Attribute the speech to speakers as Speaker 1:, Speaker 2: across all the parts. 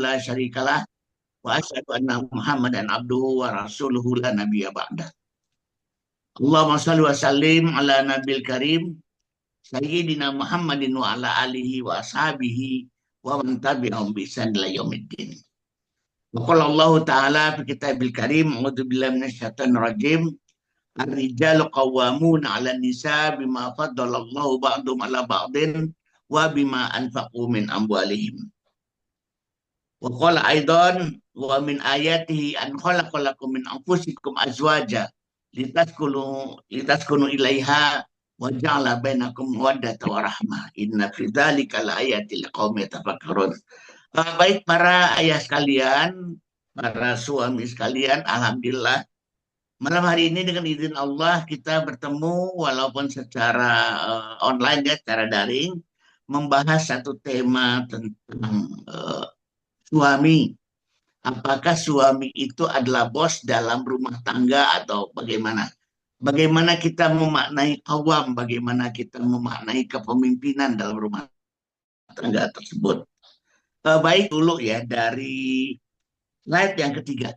Speaker 1: la syarikalah wa asyhadu anna Muhammadan abduhu wa rasuluhu la nabiyya ba'da. Allahumma shalli wa sallim ala nabil karim sayyidina Muhammadin wa ala alihi wa ashabihi wa man tabi'ahum bi ihsan ila yaumiddin. Wa qala Allah ta'ala fi kitabil karim a'udzu billahi minasyaitonir rajim. Ar-rijalu qawwamuna 'alan nisa bima faddalallahu ba'dhum 'ala ba'din wa bima anfaqu min amwalihim. Wa qala aidan wa min ayatihi an khalaqalakum min anfusikum azwaja litaskunu ilaiha wa ja'ala bainakum mawaddata wa rahmah. Inna fi dzalika laayatil liqaumin yatafakkarun. Baik para ayah sekalian, para suami sekalian, alhamdulillah malam hari ini dengan izin Allah kita bertemu walaupun secara online ya, secara daring, membahas satu tema tentang suami. Apakah suami itu adalah bos dalam rumah tangga atau bagaimana? Bagaimana kita memaknai awam, bagaimana kita memaknai kepemimpinan dalam rumah tangga tersebut. Baik dulu ya dari slide yang ketiga.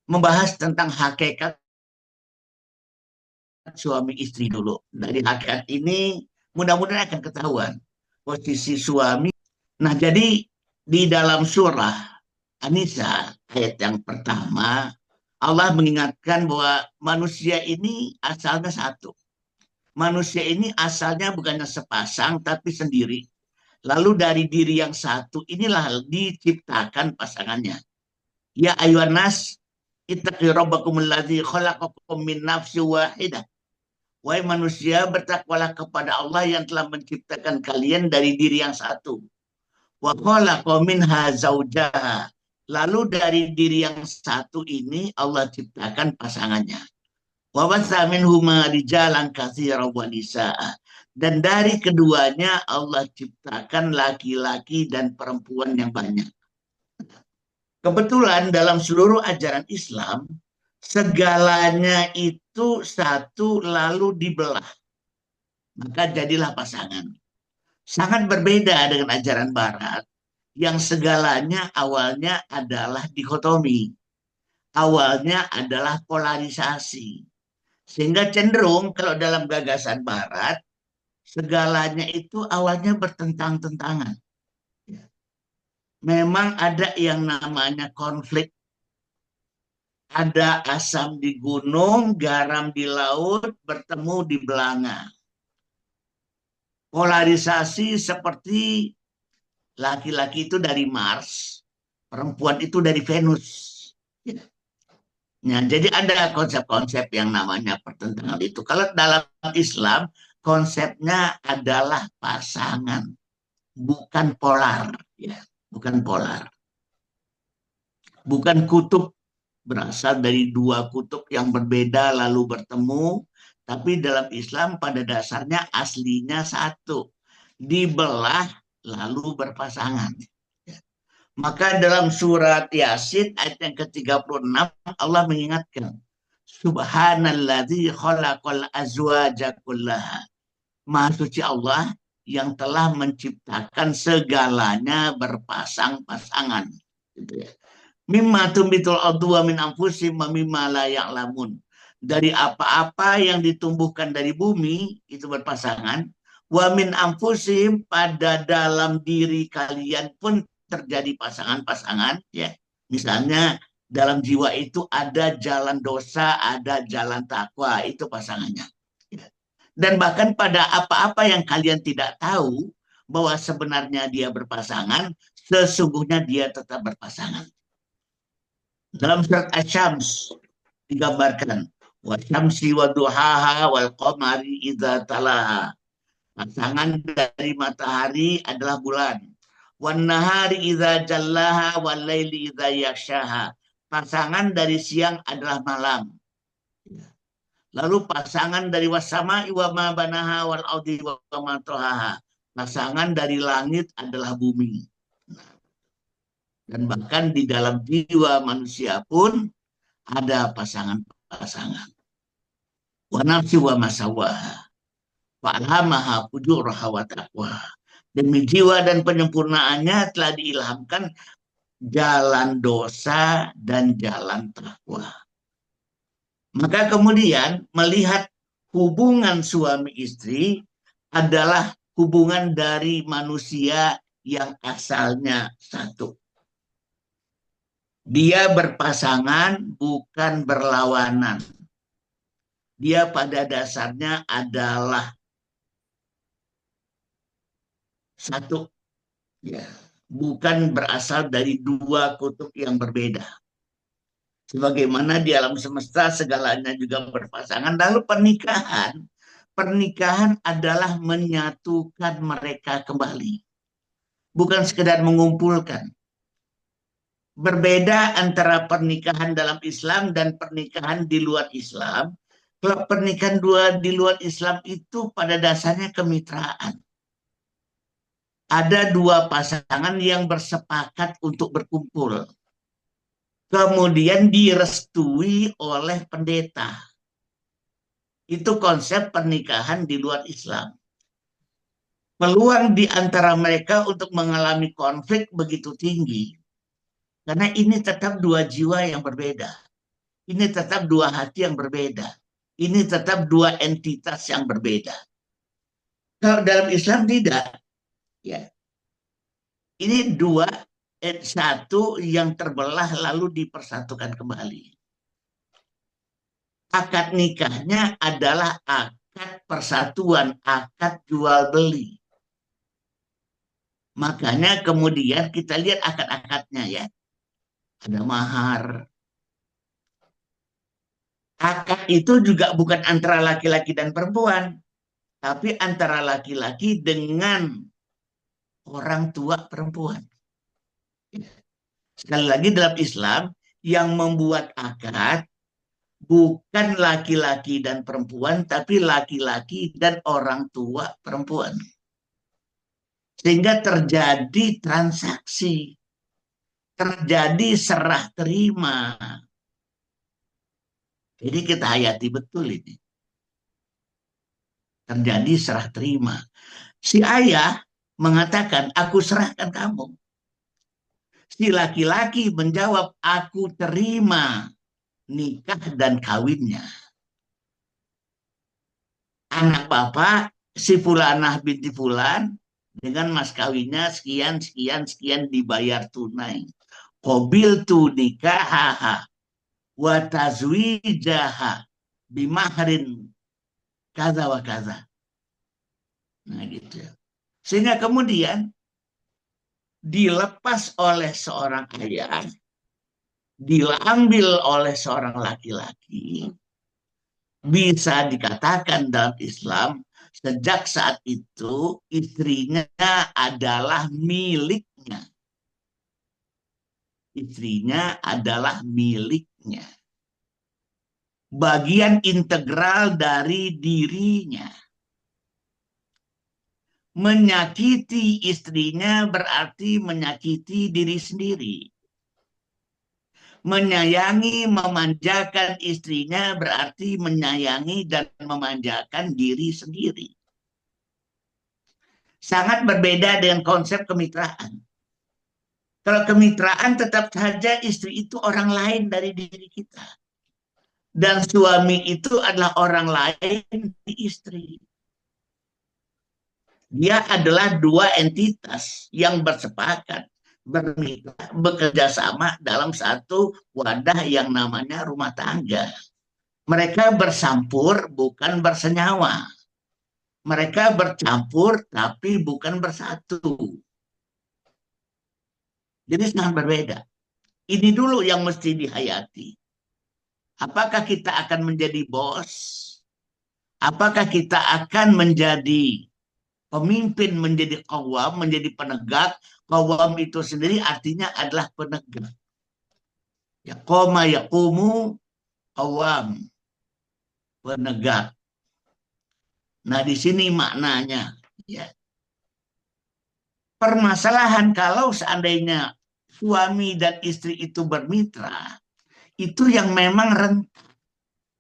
Speaker 1: Membahas tentang hakikat suami istri dulu. Dari hakikat ini mudah-mudahan akan ketahuan posisi suami. Nah, jadi di dalam surah An-Nisa ayat yang pertama Allah mengingatkan bahwa manusia ini asalnya satu. Manusia ini asalnya bukannya sepasang tapi sendiri. Lalu dari diri yang satu inilah diciptakan pasangannya. Ya ayuhan nas ittaqu rabbakum alladzi khalaqakum min nafsin wahidah. Wahai manusia, bertakwalah kepada Allah yang telah menciptakan kalian dari diri yang satu. Wa khalaqa minha zaujaha. Lalu dari diri yang satu ini Allah ciptakan pasangannya. Wa batha minhuma rijalan katsiran wa nisaa. Dan dari keduanya Allah ciptakan laki-laki dan perempuan yang banyak. Kebetulan dalam seluruh ajaran Islam, segalanya itu satu lalu dibelah. Maka jadilah pasangan. Sangat berbeda dengan ajaran Barat, yang segalanya awalnya adalah dikotomi. Awalnya adalah polarisasi. Sehingga cenderung kalau dalam gagasan Barat, segalanya itu awalnya bertentang-tentangan. Memang ada yang namanya konflik. Ada asam di gunung, garam di laut, bertemu di belanga. Polarisasi seperti laki-laki itu dari Mars, perempuan itu dari Venus. Ya, jadi ada konsep-konsep yang namanya pertentangan itu. Kalau dalam Islam, konsepnya adalah pasangan, bukan polar. Ya. Bukan polar. Bukan kutub, berasal dari dua kutub yang berbeda lalu bertemu. Tapi dalam Islam pada dasarnya aslinya satu. Dibelah lalu berpasangan. Maka dalam surat Yasin ayat yang ke-36 Allah mengingatkan. Subhanalladzi khalaqal azwaja kullaha. Maha suci Allah yang telah menciptakan segalanya berpasang-pasangan. Gitu ya. Mimma tumbitul ardu wa min anfusihim wa mimma la ya'lamun. Dari apa-apa yang ditumbuhkan dari bumi itu berpasangan. Wa min anfusihim, pada dalam diri kalian pun terjadi pasangan-pasangan. Ya. Misalnya dalam jiwa itu ada jalan dosa, ada jalan takwa, itu pasangannya. Dan bahkan pada apa-apa yang kalian tidak tahu bahwa sebenarnya dia berpasangan, sesungguhnya dia tetap berpasangan. Dalam surat Asy-Syams digambarkan wa syamsi wa duhaha wal qamari idza talaha. Pasangan dari matahari adalah bulan. Wan nahari idza jallaha wal laili idza yaghshaha. Pasangan dari siang adalah malam. Lalu pasangan dari wasama'i wa ma banaha wal ardi wa ma tahaha. Pasangan dari langit adalah bumi. Dan bahkan di dalam jiwa manusia pun ada pasangan-pasangan. Wa nafsi wa masawaha. Wa alhamaha fujuraha wa taqwaha. Demi jiwa dan penyempurnaannya telah diilhamkan jalan dosa dan jalan takwa. Maka kemudian melihat hubungan suami istri adalah hubungan dari manusia yang asalnya satu. Dia berpasangan bukan berlawanan. Dia pada dasarnya adalah satu, ya, bukan berasal dari dua kutub yang berbeda. Sebagaimana di alam semesta segalanya juga berpasangan. Lalu pernikahan, pernikahan adalah menyatukan mereka kembali, bukan sekedar mengumpulkan. Berbeda antara pernikahan dalam Islam dan pernikahan di luar Islam. Kalau pernikahan dua di luar Islam itu pada dasarnya kemitraan. Ada dua pasangan yang bersepakat untuk berkumpul. Kemudian direstui oleh pendeta. Itu konsep pernikahan di luar Islam. Peluang di antara mereka untuk mengalami konflik begitu tinggi. Karena ini tetap dua jiwa yang berbeda. Ini tetap dua hati yang berbeda. Ini tetap dua entitas yang berbeda. Kalau dalam Islam tidak. Ya. Ini dua, satu yang terbelah lalu dipersatukan kembali. Akad nikahnya adalah akad persatuan, akad jual beli. Makanya kemudian kita lihat akad-akadnya ya. Ada mahar. Akad itu juga bukan antara laki-laki dan perempuan, tapi antara laki-laki dengan orang tua perempuan. Sekali lagi dalam Islam, yang membuat akad bukan laki-laki dan perempuan, tapi laki-laki dan orang tua perempuan. Sehingga terjadi transaksi, terjadi serah terima. Jadi kita hayati betul ini. Terjadi serah terima. Si ayah mengatakan, aku serahkan kamu. Si laki-laki menjawab, aku terima nikah dan kawinnya. Anak bapak, si Fulanah binti Fulan, dengan mas kawinnya sekian, sekian, sekian dibayar tunai. Qabil tu nikahaha wa tazwijaha bimahrin kaza wa kaza. Nah gitu ya. Sehingga kemudian dilepas oleh seorang ayah, diambil oleh seorang laki-laki, bisa dikatakan dalam Islam sejak saat itu istrinya adalah miliknya. Istrinya adalah miliknya. Bagian integral dari dirinya. Menyakiti istrinya berarti menyakiti diri sendiri. Menyayangi, memanjakan istrinya berarti menyayangi dan memanjakan diri sendiri. Sangat berbeda dengan konsep kemitraan. Kalau kemitraan tetap saja istri itu orang lain dari diri kita. Dan suami itu adalah orang lain di istri. Dia adalah dua entitas yang bersepakat bermitra, bekerja sama dalam satu wadah yang namanya rumah tangga. Mereka bersampur bukan bersenyawa. Mereka bercampur tapi bukan bersatu. Jadi sangat berbeda. Ini dulu yang mesti dihayati. Apakah kita akan menjadi bos? Apakah kita akan menjadi pemimpin, menjadi qawwam, menjadi penegak? Qawwam itu sendiri artinya adalah penegak. Ya qoma yaqumu qawwam, penegak. Nah, di sini maknanya ya. Permasalahan kalau seandainya suami dan istri itu bermitra, itu yang memang rentan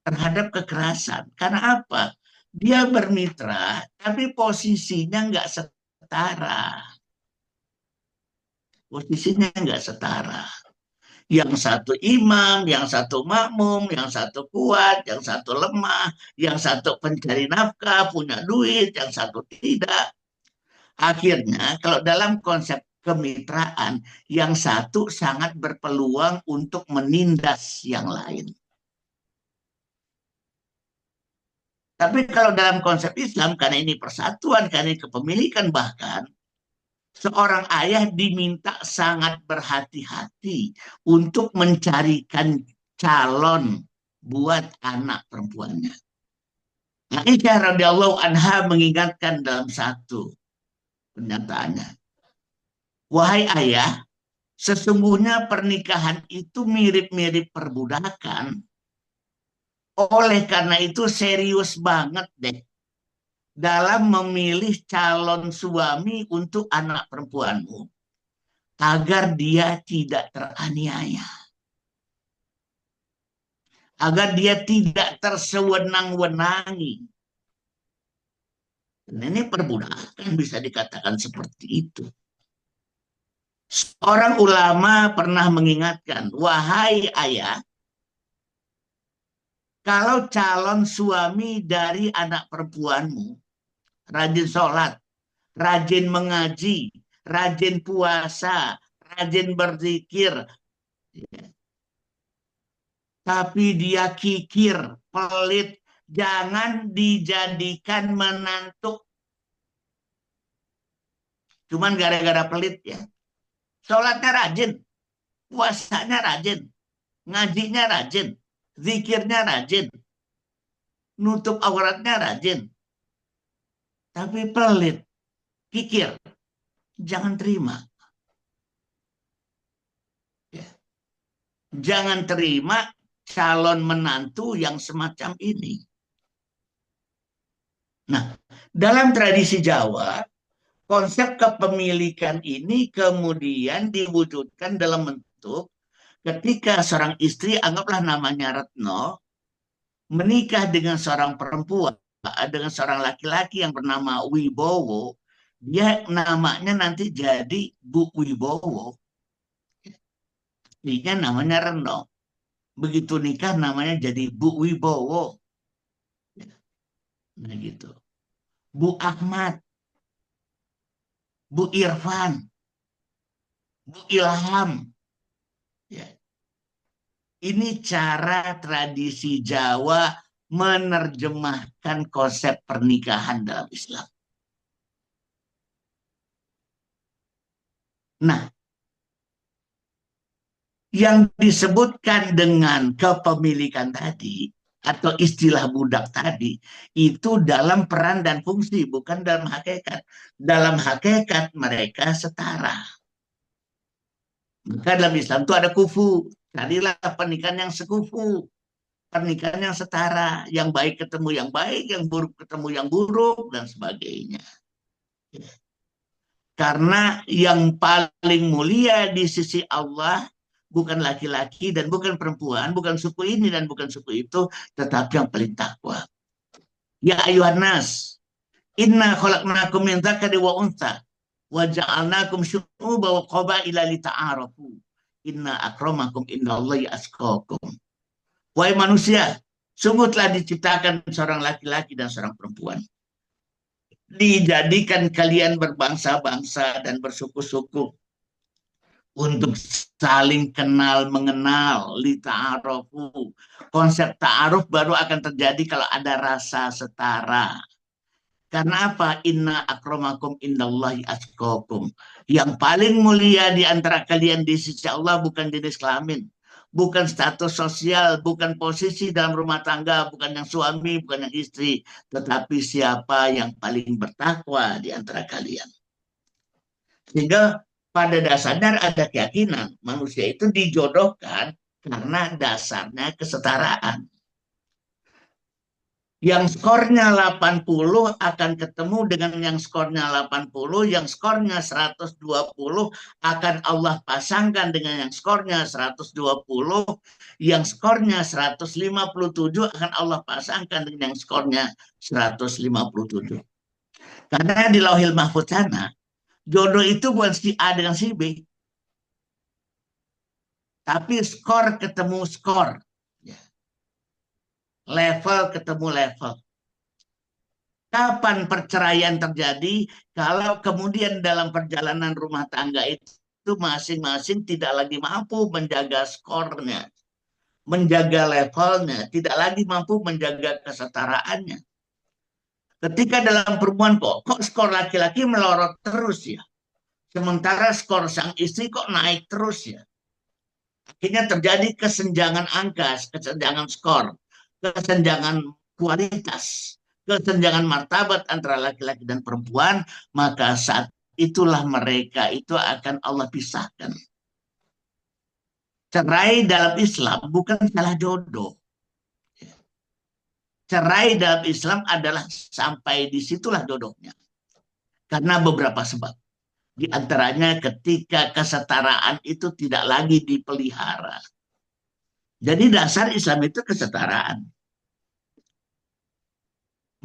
Speaker 1: terhadap kekerasan. Karena apa? Dia bermitra, tapi posisinya nggak setara setara. Posisinya nggak setara. Yang satu imam, yang satu makmum, yang satu kuat, yang satu lemah, yang satu pencari nafkah, punya duit, yang satu tidak. Akhirnya, kalau dalam konsep kemitraan, yang satu sangat berpeluang untuk menindas yang lain. Tapi kalau dalam konsep Islam, karena ini persatuan, karena ini kepemilikan bahkan, seorang ayah diminta sangat berhati-hati untuk mencarikan calon buat anak perempuannya. Aisyah radhiyallahu anha mengingatkan dalam satu pernyataannya, wahai ayah, sesungguhnya pernikahan itu mirip-mirip perbudakan. Oleh karena itu serius banget deh dalam memilih calon suami untuk anak perempuanmu agar dia tidak teraniaya, agar dia tidak tersewenang-wenangi. Dan ini perbudakan bisa dikatakan seperti itu. Seorang ulama pernah mengingatkan, wahai ayah, kalau calon suami dari anak perempuanmu rajin sholat, rajin mengaji, rajin puasa, rajin berzikir, tapi dia kikir, pelit, jangan dijadikan menantu. Cuman gara-gara pelit ya. Sholatnya rajin, puasanya rajin, ngajinya rajin, zikirnya rajin, nutup auratnya rajin, tapi pelit, kikir, jangan terima. Ya. Jangan terima calon menantu yang semacam ini. Nah, dalam tradisi Jawa, konsep kepemilikan ini kemudian diwujudkan dalam bentuk ketika seorang istri, anggaplah namanya Retno, menikah dengan seorang perempuan, dengan seorang laki-laki yang bernama Wibowo, dia namanya nanti jadi Bu Wibowo. Istrinya namanya Retno. Begitu nikah namanya jadi Bu Wibowo. Nah gitu. Bu Ahmad, Bu Irfan, Bu Ilham. Ya. Ini cara tradisi Jawa menerjemahkan konsep pernikahan dalam Islam. Nah, yang disebutkan dengan kepemilikan tadi atau istilah budak tadi itu dalam peran dan fungsi, bukan dalam hakikat. Dalam hakikat mereka setara. Maka dalam Islam itu ada kufu. Carilah pernikahan yang sekufu, pernikahan yang setara, yang baik ketemu yang baik, yang buruk ketemu yang buruk, dan sebagainya. Karena yang paling mulia di sisi Allah bukan laki-laki dan bukan perempuan, bukan suku ini dan bukan suku itu, tetapi yang paling takwa. Ya ayuhan nas, inna khalaqnakum min dzakari wa untha wa ja'alnakum syu'uban wa qabaila lita'arafu. Inna akramakum indallahi atqakum. Wahai manusia, sungguh telah diciptakan seorang laki-laki dan seorang perempuan. Dijadikan kalian berbangsa-bangsa dan bersuku-suku untuk saling kenal mengenal, li ta'arufu. Konsep ta'aruf baru akan terjadi kalau ada rasa setara. Karena apa? Inna akramakum indallahi atqakum. Yang paling mulia di antara kalian di sisi Allah bukan jenis kelamin, bukan status sosial, bukan posisi dalam rumah tangga, bukan yang suami, bukan yang istri, tetapi siapa yang paling bertakwa di antara kalian. Sehingga pada dasarnya ada keyakinan manusia itu dijodohkan karena dasarnya kesetaraan. Yang skornya 80 akan ketemu dengan yang skornya 80, yang skornya 120 akan Allah pasangkan dengan yang skornya 120, yang skornya 157 akan Allah pasangkan dengan yang skornya 157. Karena di Lauhil Mahfudz sana Jodoh itu bukan si A dengan si B, tapi skor ketemu skor. Ya. Level ketemu level. Kapan perceraian terjadi? Kalau kemudian dalam perjalanan rumah tangga itu masing-masing tidak lagi mampu menjaga skornya, menjaga levelnya, tidak lagi mampu menjaga kesetaraannya. Ketika dalam perempuan kok skor laki-laki melorot terus ya, sementara skor sang istri kok naik terus ya. Akhirnya terjadi kesenjangan angka, kesenjangan skor, kesenjangan kualitas, kesenjangan martabat antara laki-laki dan perempuan, maka saat itulah mereka itu akan Allah pisahkan. Cerai dalam Islam bukan salah jodoh. Cerai dalam Islam adalah sampai disitulah jodohnya. Karena beberapa sebab. Di antaranya ketika kesetaraan itu tidak lagi dipelihara. Jadi dasar Islam itu kesetaraan.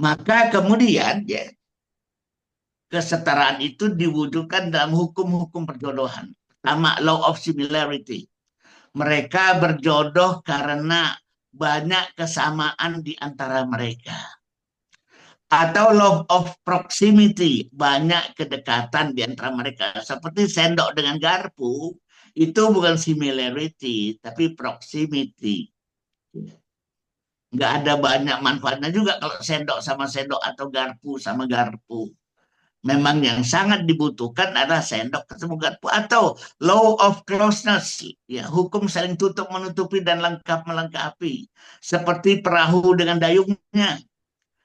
Speaker 1: Maka kemudian ya, kesetaraan itu diwujudkan dalam hukum-hukum perjodohan. Pertama, law of similarity. Mereka berjodoh karena banyak kesamaan di antara mereka. Atau law of proximity, banyak kedekatan di antara mereka. Seperti sendok dengan garpu, itu bukan similarity, tapi proximity. Nggak ada banyak manfaatnya juga kalau sendok sama sendok atau garpu sama garpu. Memang yang sangat dibutuhkan adalah sendok ketemu garpu atau law of closeness, ya, hukum saling tutup menutupi dan lengkap melengkapi, seperti perahu dengan dayungnya,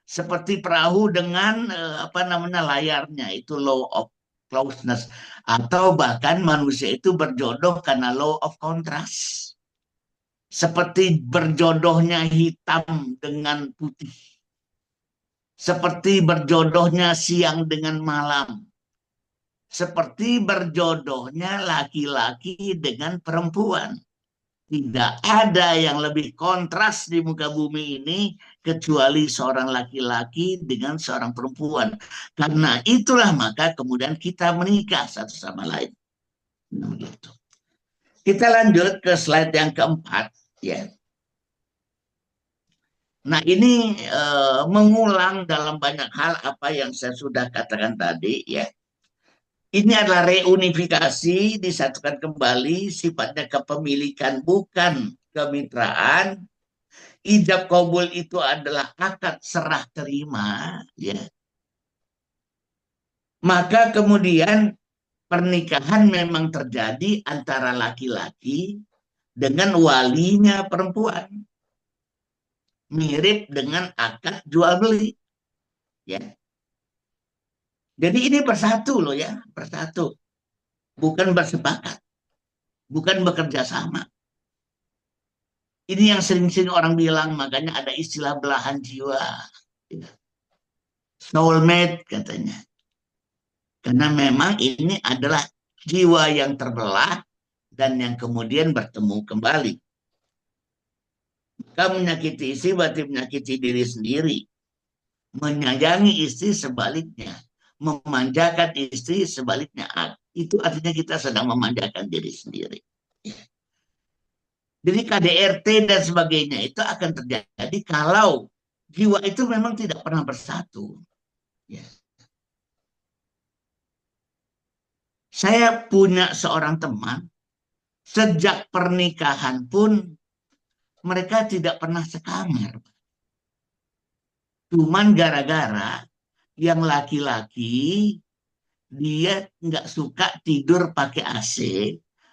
Speaker 1: seperti perahu dengan apa namanya layarnya, itu law of closeness. Atau bahkan manusia itu berjodoh karena law of contrast, seperti berjodohnya hitam dengan putih, seperti berjodohnya siang dengan malam, seperti berjodohnya laki-laki dengan perempuan. Tidak ada yang lebih kontras di muka bumi ini kecuali seorang laki-laki dengan seorang perempuan. Karena itulah maka kemudian kita menikah satu sama lain. Nah, begitu. Kita lanjut ke slide yang keempat, ya. Nah, ini mengulang dalam banyak hal apa yang saya sudah katakan tadi, ya. Ini adalah reunifikasi, disatukan kembali, sifatnya kepemilikan bukan kemitraan. Ijab kabul itu adalah akad serah terima, ya. Maka kemudian pernikahan memang terjadi antara laki-laki dengan walinya perempuan. Mirip dengan akad jual beli, ya. Jadi ini bersatu loh ya, bersatu. Bukan bersepakat, bukan bekerja sama. Ini yang sering-sering orang bilang, makanya ada istilah belahan jiwa. Soulmate katanya. Karena memang ini adalah jiwa yang terbelah dan yang kemudian bertemu kembali. Maka menyakiti istri berarti menyakiti diri sendiri. Menyayangi istri sebaliknya. Memanjakan istri sebaliknya. Itu artinya kita sedang memanjakan diri sendiri. Jadi KDRT dan sebagainya itu akan terjadi kalau jiwa itu memang tidak pernah bersatu. Ya. Saya punya seorang teman, sejak pernikahan pun mereka tidak pernah sekamar. Cuman gara-gara yang laki-laki dia nggak suka tidur pakai AC,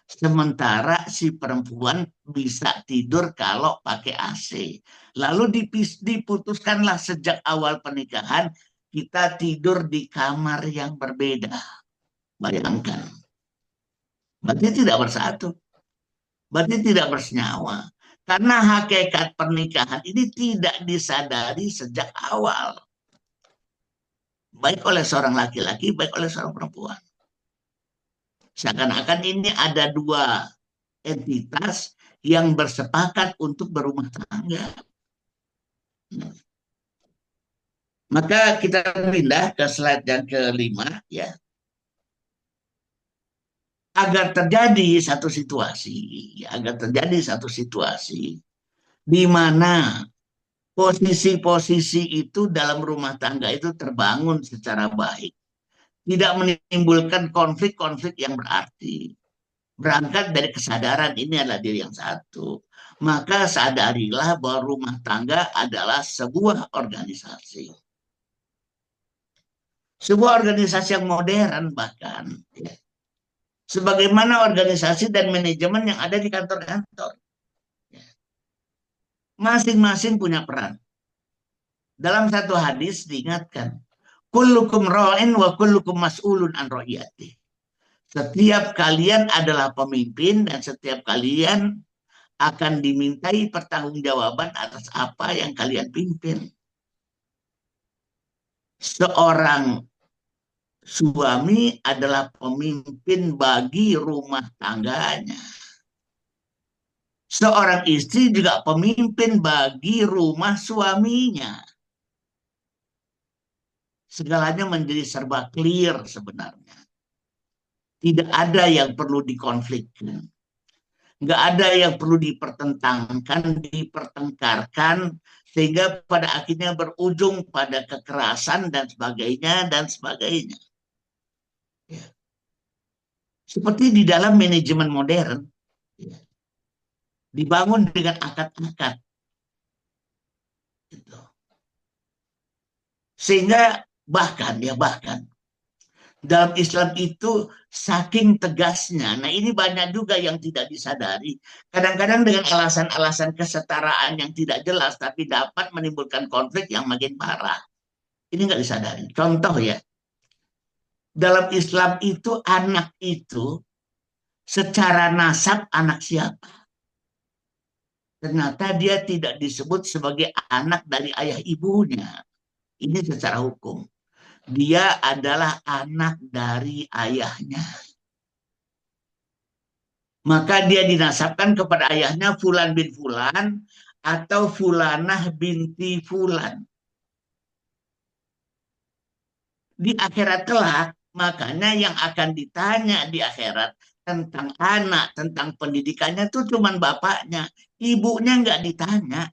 Speaker 1: sementara si perempuan bisa tidur kalau pakai AC. Lalu diputuskanlah sejak awal pernikahan kita tidur di kamar yang berbeda. Bayangkan, berarti tidak bersatu, berarti tidak bersenyawa. Karena hakikat pernikahan ini tidak disadari sejak awal, baik oleh seorang laki-laki, baik oleh seorang perempuan. Seakan-akan ini ada dua entitas yang bersepakat untuk berumah tangga. Maka kita pindah ke slide yang kelima, ya. agar terjadi satu situasi, agar terjadi satu situasi di mana posisi-posisi itu dalam rumah tangga itu terbangun secara baik, tidak menimbulkan konflik-konflik yang berarti. Berangkat dari kesadaran ini adalah diri yang satu. Maka sadarilah bahwa rumah tangga adalah sebuah organisasi. Sebuah organisasi yang modern bahkan. Ya. Sebagaimana organisasi dan manajemen yang ada di kantor-kantor. Ya. Masing-masing punya peran. Dalam satu hadis diingatkan, kullukum ra'in wa kullukum mas'ulun an ra'iyati. Setiap kalian adalah pemimpin dan setiap kalian akan dimintai pertanggungjawaban atas apa yang kalian pimpin. Seorang suami adalah pemimpin bagi rumah tangganya. Seorang istri juga pemimpin bagi rumah suaminya. Segalanya menjadi serba clear sebenarnya. Tidak ada yang perlu dikonflikkan. Nggak ada yang perlu dipertentangkan, dipertengkarkan, sehingga pada akhirnya berujung pada kekerasan dan sebagainya, dan sebagainya. Ya. Seperti di dalam manajemen modern, ya, dibangun dengan akad-akad. Gitu. Sehingga bahkan dalam Islam itu saking tegasnya. Nah ini banyak juga yang tidak disadari. Kadang-kadang dengan alasan-alasan kesetaraan yang tidak jelas, tapi dapat menimbulkan konflik yang makin parah. Ini nggak disadari. Contoh ya, dalam Islam itu anak itu secara nasab anak siapa? Ternyata dia tidak disebut sebagai anak dari ayah ibunya. Ini secara hukum. Dia adalah anak dari ayahnya. Maka dia dinasabkan kepada ayahnya Fulan bin Fulan atau Fulanah binti Fulan. Di akhirat kelak, makanya yang akan ditanya di akhirat tentang anak, tentang pendidikannya itu cuma bapaknya. Ibunya nggak ditanya.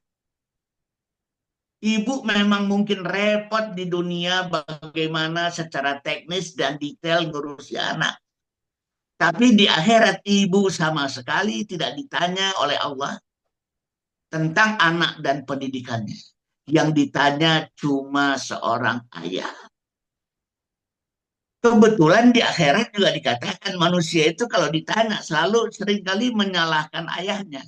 Speaker 1: Ibu memang mungkin repot di dunia bagaimana secara teknis dan detail ngurusi anak. Tapi di akhirat ibu sama sekali tidak ditanya oleh Allah tentang anak dan pendidikannya. Yang ditanya cuma seorang ayah. Kebetulan di akhirat juga dikatakan manusia itu kalau ditanya selalu seringkali menyalahkan ayahnya.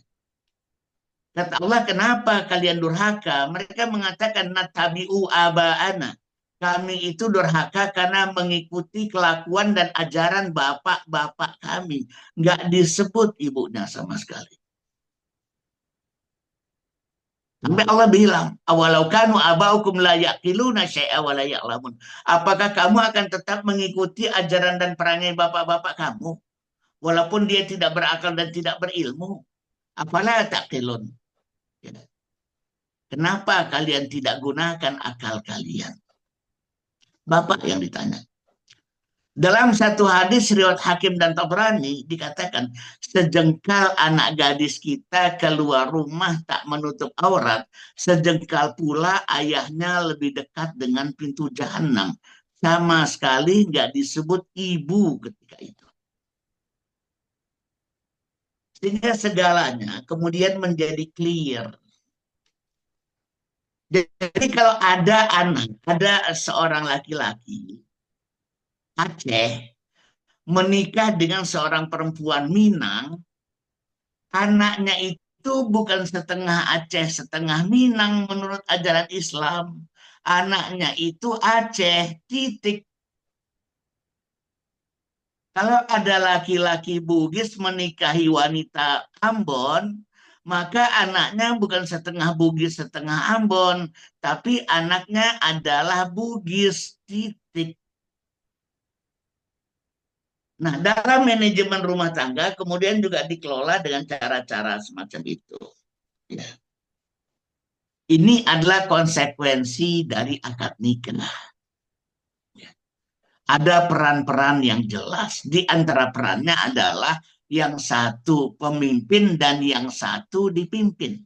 Speaker 1: Kata Allah, kenapa kalian durhaka? Mereka mengatakan natabi'u aba'ana. Kami itu durhaka karena mengikuti kelakuan dan ajaran bapak-bapak kami. Nggak disebut ibunya sama sekali. Sampai Allah bilang, awalau kanu abaukum la yaqiluna syai'a wa la ya'lamun. Apakah kamu akan tetap mengikuti ajaran dan perangai bapak-bapak kamu walaupun dia tidak berakal dan tidak berilmu? Apalah taqilun? Ya. Kenapa kalian tidak gunakan akal kalian? Bapak yang ditanya. Dalam satu hadis riwayat Hakim dan Tabrani dikatakan sejengkal anak gadis kita keluar rumah tak menutup aurat, sejengkal pula ayahnya lebih dekat dengan pintu jahanam. Sama sekali nggak disebut ibu ketika itu. Sehingga segalanya kemudian menjadi clear. Jadi kalau ada anak, ada seorang laki-laki Aceh menikah dengan seorang perempuan Minang, anaknya itu bukan setengah Aceh, setengah Minang menurut ajaran Islam. Anaknya itu Aceh, titik. Kalau ada laki-laki Bugis menikahi wanita Ambon, maka anaknya bukan setengah Bugis, setengah Ambon, tapi anaknya adalah Bugis, titik. Nah, dalam manajemen rumah tangga kemudian juga dikelola dengan cara-cara semacam itu. Ya. Ini adalah konsekuensi dari akad nikah. Ya. Ada peran-peran yang jelas. Di antara perannya adalah yang satu pemimpin dan yang satu dipimpin.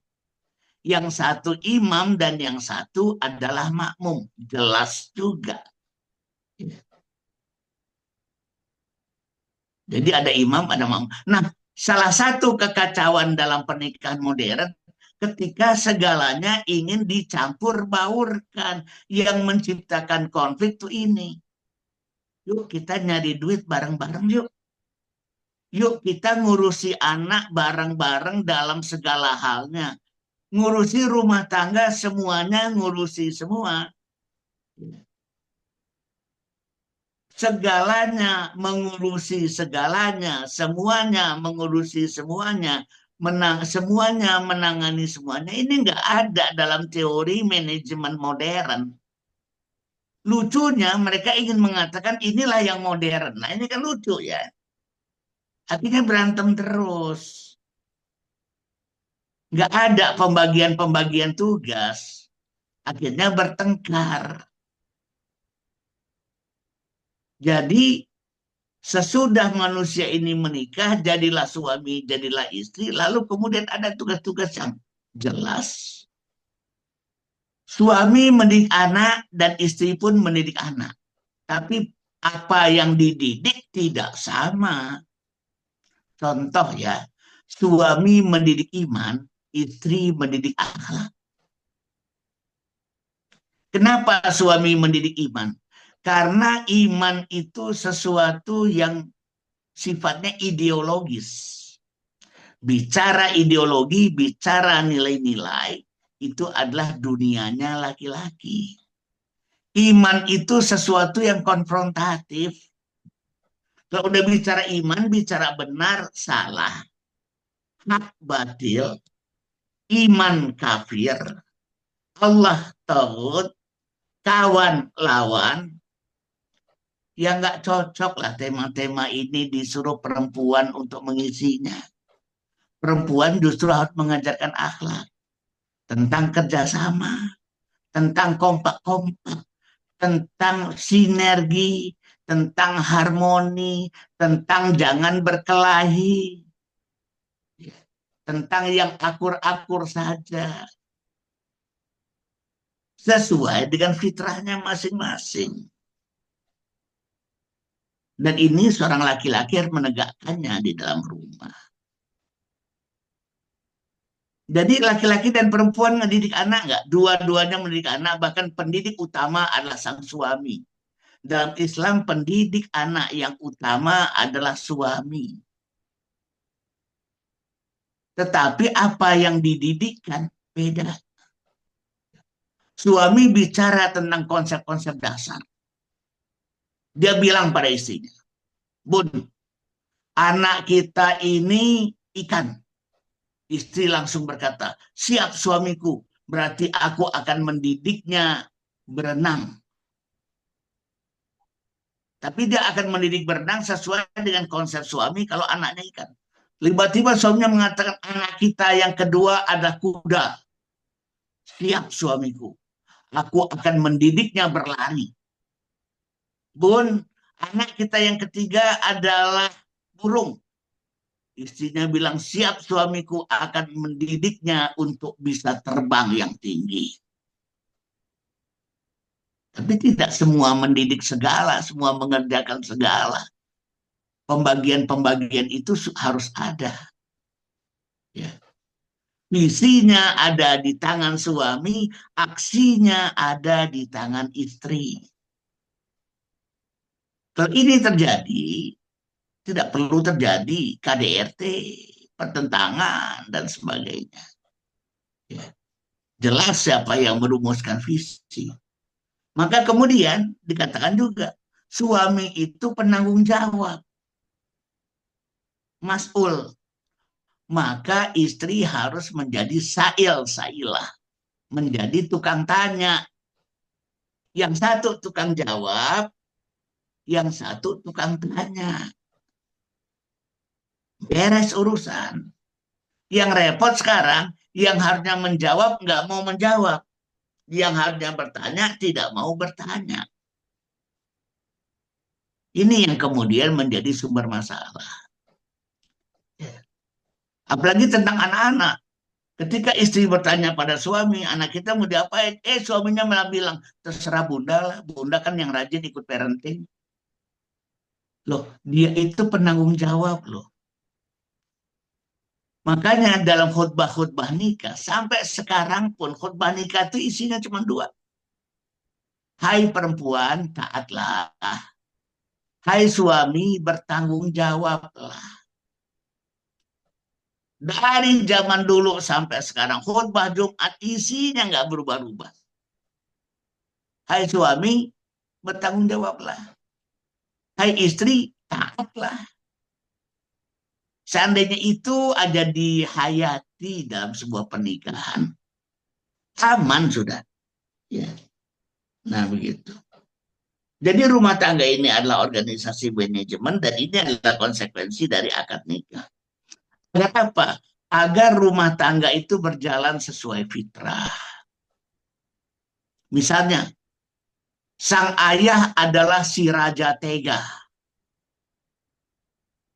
Speaker 1: Yang satu imam dan yang satu adalah makmum. Jelas juga. Jadi ada imam, ada makmum. Nah, salah satu kekacauan dalam pernikahan modern ketika segalanya ingin dicampur baurkan, yang menciptakan konflik itu ini. Yuk kita nyari duit bareng-bareng yuk. Yuk kita ngurusi anak bareng-bareng dalam segala halnya. Ngurusi rumah tangga semuanya ngurusi semua. Segalanya mengurusi segalanya, semuanya mengurusi semuanya, semuanya menangani semuanya. Ini nggak ada dalam teori manajemen modern. Lucunya mereka ingin mengatakan inilah yang modern. Nah ini kan lucu ya. Akhirnya berantem terus. Nggak ada pembagian-pembagian tugas. Akhirnya bertengkar. Jadi sesudah manusia ini menikah, jadilah suami, jadilah istri, lalu kemudian ada tugas-tugas yang jelas. Suami mendidik anak dan istri pun mendidik anak. Tapi apa yang dididik tidak sama. Contoh ya, suami mendidik iman, istri mendidik akhlak. Kenapa suami mendidik iman? Karena iman itu sesuatu yang sifatnya ideologis. Bicara ideologi, bicara nilai-nilai, itu adalah dunianya laki-laki. Iman itu sesuatu yang konfrontatif. Kalau udah bicara iman, bicara benar, salah. Hak batil, iman kafir, Allah tauhid, kawan lawan, ya nggak cocok lah tema-tema ini disuruh perempuan untuk mengisinya. Perempuan justru harus mengajarkan akhlak tentang kerjasama, tentang kompak-kompak, tentang sinergi, tentang harmoni, tentang jangan berkelahi, tentang yang akur-akur saja, sesuai dengan fitrahnya masing-masing. Dan ini seorang laki-laki harus menegakkannya di dalam rumah. Jadi laki-laki dan perempuan mendidik anak nggak? Dua-duanya mendidik anak, bahkan pendidik utama adalah sang suami. Dalam Islam, pendidik anak yang utama adalah suami. Tetapi apa yang dididikkan beda. Suami bicara tentang konsep-konsep dasar. Dia bilang pada istrinya, Bun, anak kita ini ikan. Istri langsung berkata, siap suamiku, berarti aku akan mendidiknya berenang. Tapi dia akan mendidik berenang sesuai dengan konsep suami kalau anaknya ikan. Tiba-tiba suaminya mengatakan, anak kita yang kedua ada kuda. Siap suamiku, aku akan mendidiknya berlari. Bun, anak kita yang ketiga adalah burung. Istrinya bilang, siap suamiku akan mendidiknya untuk bisa terbang yang tinggi. Tapi tidak semua mendidik segala, semua mengerjakan segala. Pembagian-pembagian itu harus ada. Ya. Visinya ada di tangan suami, aksinya ada di tangan istri. Kalau ini terjadi, tidak perlu terjadi KDRT, pertentangan, dan sebagainya. Ya. Jelas siapa yang merumuskan visi. Maka kemudian dikatakan juga, suami itu penanggung jawab. Mas'ul. Maka istri harus menjadi sailah, menjadi tukang tanya. Yang satu tukang jawab, yang satu tukang tanya. Beres urusan. Yang repot sekarang, yang harusnya menjawab nggak mau menjawab. Yang harusnya bertanya tidak mau bertanya. Ini yang kemudian menjadi sumber masalah. Apalagi tentang anak-anak. Ketika istri bertanya pada suami, anak kita mau diapain? Suaminya malah bilang, terserah bunda lah. Bunda kan yang rajin ikut parenting. Loh, dia itu penanggung jawab loh. Makanya dalam khutbah-khutbah nikah, sampai sekarang pun khutbah nikah itu isinya cuma dua. Hai perempuan, taatlah. Hai suami, bertanggung jawablah. Dari zaman dulu sampai sekarang, khutbah Jumat isinya nggak berubah-ubah. Hai suami, bertanggung jawablah. Hai istri, taatlah. Seandainya itu ada dihayati dalam sebuah pernikahan, aman sudah. Ya, nah begitu. Jadi rumah tangga ini adalah organisasi manajemen dan ini adalah konsekuensi dari akad nikah. Agar apa? Agar rumah tangga itu berjalan sesuai fitrah. Misalnya, sang ayah adalah si raja tega,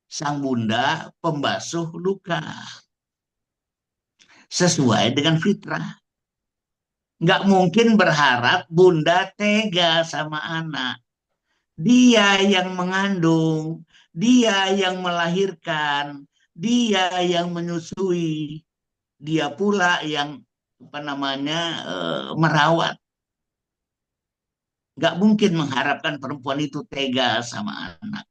Speaker 1: sang bunda pembasuh luka. Sesuai dengan fitrah. Nggak mungkin berharap bunda tega sama anak. Dia yang mengandung, dia yang melahirkan, dia yang menyusui, dia pula yang apa namanya merawat. Nggak mungkin mengharapkan perempuan itu tega sama anak.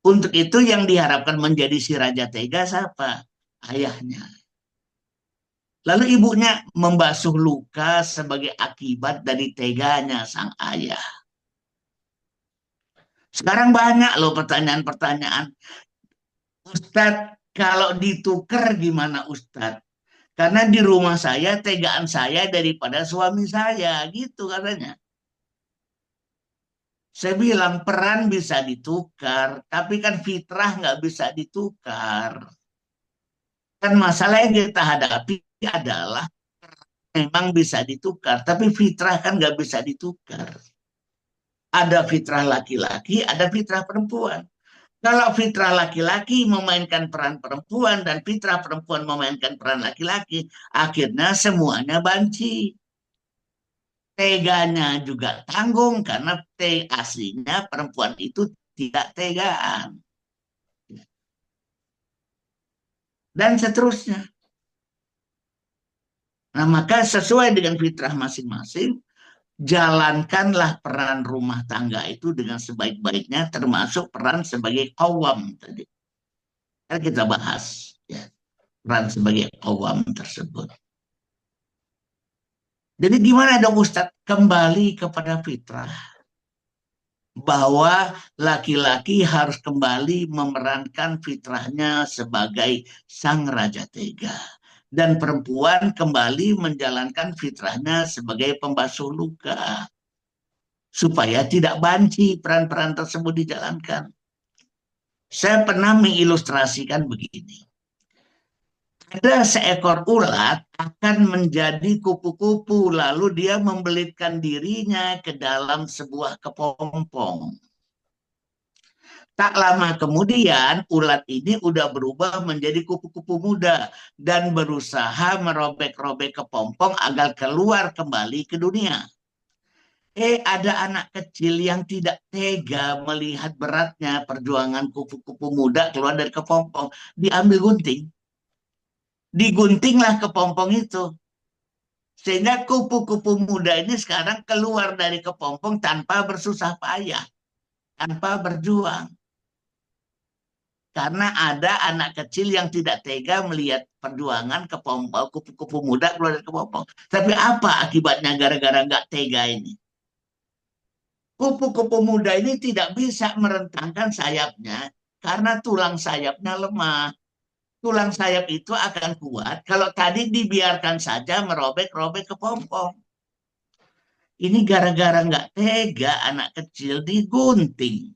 Speaker 1: Untuk itu yang diharapkan menjadi si raja tega siapa? Ayahnya. Lalu ibunya membasuh luka sebagai akibat dari teganya sang ayah. Sekarang banyak loh pertanyaan-pertanyaan. Ustadz, kalau ditukar gimana Ustadz? Karena di rumah saya tegaan saya daripada suami saya, gitu katanya. Saya bilang peran bisa ditukar, tapi kan fitrah nggak bisa ditukar. Kan masalah yang kita hadapi adalah memang bisa ditukar, tapi fitrah kan nggak bisa ditukar. Ada fitrah laki-laki, ada fitrah perempuan. Kalau fitrah laki-laki memainkan peran perempuan dan fitrah perempuan memainkan peran laki-laki, akhirnya semuanya banci. Teganya juga tanggung karena aslinya perempuan itu tidak tegaan. Dan seterusnya. Nah, maka sesuai dengan fitrah masing-masing, jalankanlah peran rumah tangga itu dengan sebaik-baiknya, termasuk peran sebagai kawam tadi. Kan kita bahas ya, peran sebagai kawam tersebut. Jadi gimana dong Ustadz? Kembali kepada fitrah. Bahwa laki-laki harus kembali memerankan fitrahnya sebagai sang raja tega. Dan perempuan kembali menjalankan fitrahnya sebagai pembasuh luka. Supaya tidak banci peran-peran tersebut dijalankan. Saya pernah mengilustrasikan begini. Ada seekor ulat akan menjadi kupu-kupu, lalu dia membelitkan dirinya ke dalam sebuah kepompong. Tak lama kemudian, ulat ini udah berubah menjadi kupu-kupu muda dan berusaha merobek-robek kepompong agar keluar kembali ke dunia. Ada anak kecil yang tidak tega melihat beratnya perjuangan kupu-kupu muda keluar dari kepompong. Diambil gunting. Diguntinglah kepompong itu. Sehingga kupu-kupu muda ini sekarang keluar dari kepompong tanpa bersusah payah. Tanpa berjuang. Karena ada anak kecil yang tidak tega melihat perjuangan kepompong, kupu-kupu muda keluar dari kepompong. Tapi apa akibatnya gara-gara nggak tega ini? Kupu-kupu muda ini tidak bisa merentangkan sayapnya karena tulang sayapnya lemah. Tulang sayap itu akan kuat kalau tadi dibiarkan saja merobek-robek kepompong. Ini gara-gara nggak tega anak kecil digunting.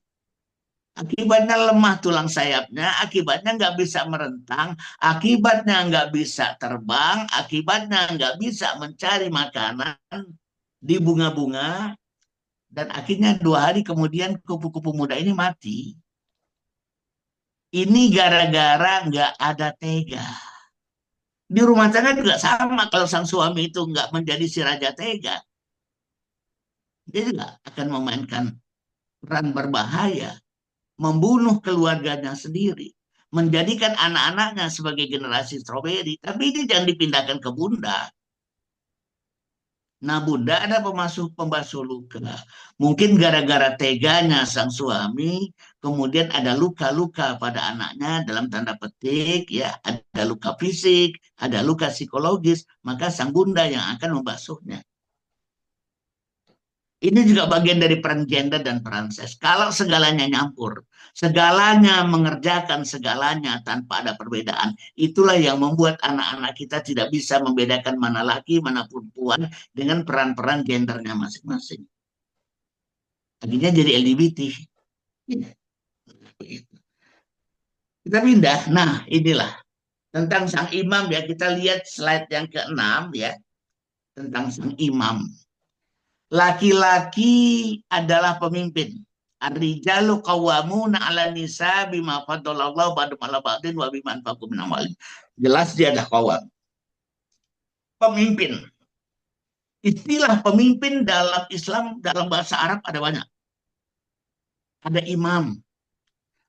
Speaker 1: Akibatnya lemah tulang sayapnya, akibatnya nggak bisa merentang, akibatnya nggak bisa terbang, akibatnya nggak bisa mencari makanan di bunga-bunga, Dan akhirnya 2 hari kemudian kupu-kupu muda ini mati. Ini gara-gara nggak ada tega. Di rumah tangga juga sama, kalau sang suami itu nggak menjadi si raja tega, dia juga akan memainkan peran berbahaya, membunuh keluarganya sendiri, menjadikan anak-anaknya sebagai generasi stroberi. Tapi ini jangan dipindahkan ke bunda. Nah, bunda ada pembasuh luka. Mungkin gara-gara teganya sang suami, kemudian ada luka-luka pada anaknya dalam tanda petik, ya, ada luka fisik, ada luka psikologis, maka sang bunda yang akan membasuhnya. Ini juga bagian dari peran gender dan peran seks. Kalau segalanya nyampur, segalanya mengerjakan segalanya tanpa ada perbedaan, itulah yang membuat anak-anak kita tidak bisa membedakan mana laki, mana perempuan dengan peran-peran gendernya masing-masing. Akhirnya jadi LGBT. Ya, kita pindah. Nah, inilah tentang sang imam ya. Kita lihat slide yang ke-6 ya, tentang sang imam. Laki-laki adalah pemimpin. Ar-rijalu qawwamuna 'ala nisa bima faddalallahu ba'dahum 'ala ba'din wa bima anfaqu min amwalihim. Jelas dia adalah qawwam. Pemimpin. Istilah pemimpin dalam Islam, dalam bahasa Arab ada banyak. Ada imam,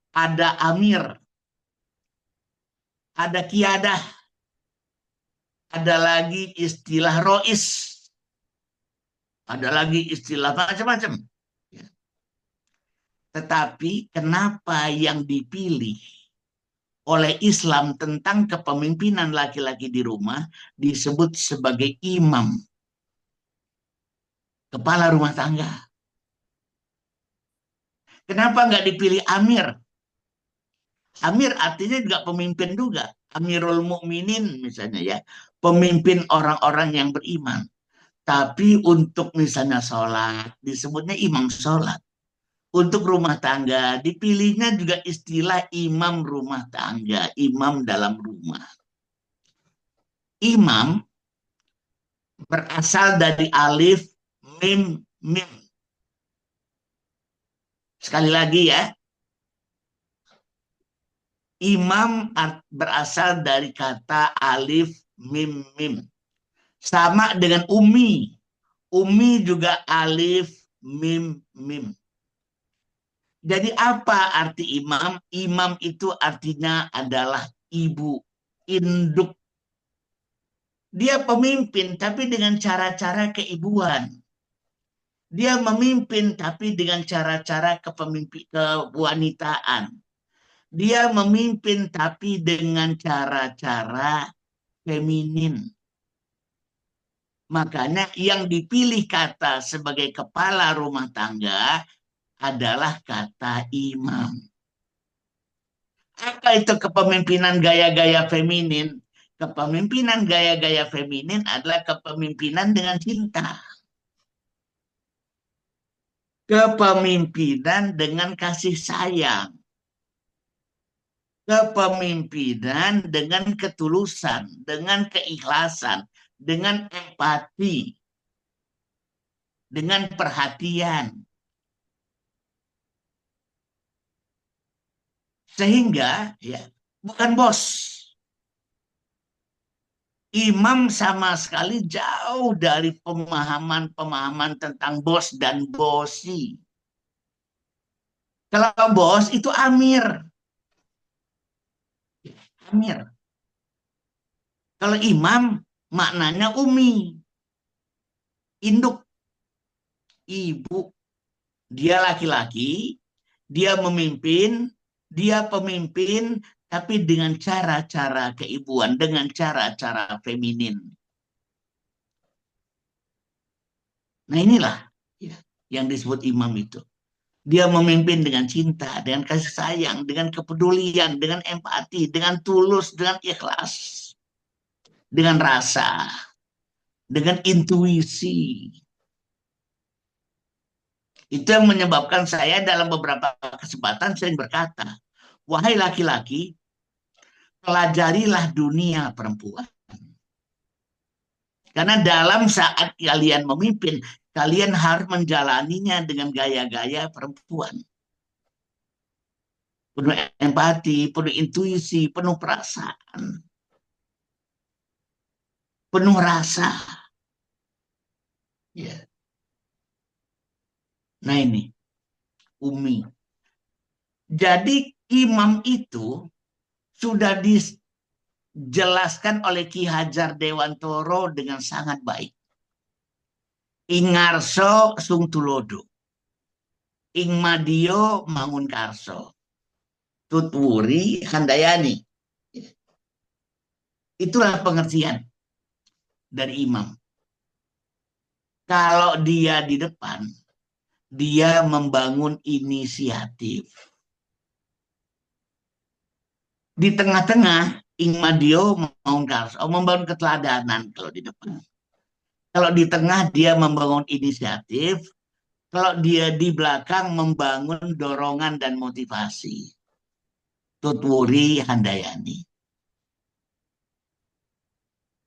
Speaker 1: ada amir, ada kiadah, ada lagi istilah rois, ada lagi istilah macam-macam. Tetapi kenapa yang dipilih oleh Islam tentang kepemimpinan laki-laki di rumah disebut sebagai imam, kepala rumah tangga? Kenapa nggak dipilih amir? Amir artinya juga pemimpin juga. Amirul Mukminin misalnya ya, pemimpin orang-orang yang beriman. Tapi untuk misalnya sholat, disebutnya imam sholat. Untuk rumah tangga, dipilihnya juga istilah imam rumah tangga, imam dalam rumah. Imam berasal dari alif, mim, mim. Sekali lagi ya, imam berasal dari kata alif, mim, mim. Sama dengan umi. Umi juga alif, mim, mim. Jadi apa arti imam? Imam itu artinya adalah ibu, induk. Dia pemimpin tapi dengan cara-cara keibuan. Dia memimpin tapi dengan cara-cara kewanitaan. Dia memimpin tapi dengan cara-cara feminin. Makanya yang dipilih kata sebagai kepala rumah tangga adalah kata imam. Apa itu kepemimpinan gaya-gaya feminin? Kepemimpinan gaya-gaya feminin adalah kepemimpinan dengan cinta. Kepemimpinan dengan kasih sayang. Kepemimpinan dengan ketulusan, dengan keikhlasan, dengan empati, dengan perhatian. Sehingga ya bukan bos. Imam sama sekali jauh dari pemahaman-pemahaman tentang bos dan bosi. Kalau bos itu amir. Amir. Kalau imam maknanya umi. Induk. Ibu. Dia laki-laki. Dia memimpin. Dia pemimpin. Tapi dengan cara-cara keibuan. Dengan cara-cara feminin. Nah inilah ya, yang disebut imam itu. Dia memimpin dengan cinta, dengan kasih sayang, dengan kepedulian, dengan empati, dengan tulus, dengan ikhlas, dengan rasa, dengan intuisi. Itu yang menyebabkan saya dalam beberapa kesempatan sering berkata, wahai laki-laki, pelajarilah dunia perempuan. Karena dalam saat kalian memimpin, Kalian harus menjalaninya dengan gaya-gaya perempuan. Penuh empati, penuh intuisi, penuh perasaan, penuh rasa. Ya. Nah ini, Umi. Jadi imam itu sudah dijelaskan oleh Ki Hajar Dewantoro dengan sangat baik. Ingarso sung tulodo, ing madio mangun karso, tutwuri handayani. Itulah pengertian dari imam. Kalau dia di depan, dia membangun inisiatif. Di tengah-tengah, ing madio mangun karso, membangun keteladanan kalau di depan. Kalau di tengah dia membangun inisiatif, kalau dia di belakang membangun dorongan dan motivasi. Tutwuri Handayani.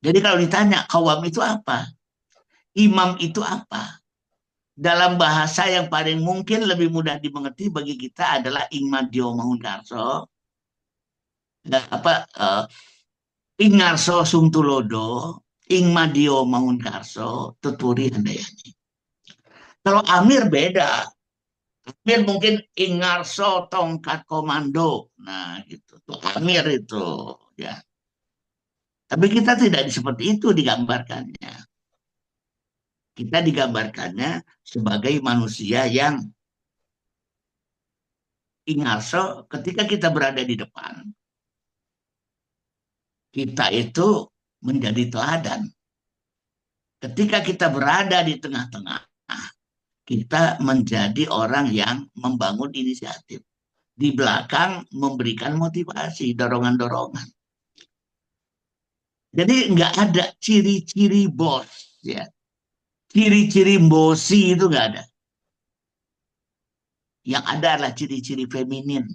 Speaker 1: Jadi kalau ditanya kawam itu apa? Imam itu apa? Dalam bahasa yang paling mungkin lebih mudah dimengerti bagi kita adalah Ingmadio Mahundarso, apa Ingarso Sumtulodo, Ingmadio Mahundarso, Tuturi Handayani. Kalau Amir beda. Amir mungkin Ingarso Tongkat Komando. Nah, gitu. Tuh Amir itu, ya. Tapi kita tidak seperti itu digambarkannya. Kita digambarkannya sebagai manusia yang ingarso ketika kita berada di depan. Kita itu menjadi teladan. Ketika kita berada di tengah-tengah, kita menjadi orang yang membangun inisiatif. Di belakang memberikan motivasi, dorongan-dorongan. Jadi nggak ada ciri-ciri bos, ya. Ciri-ciri bosi itu nggak ada. Yang ada adalah ciri-ciri feminin.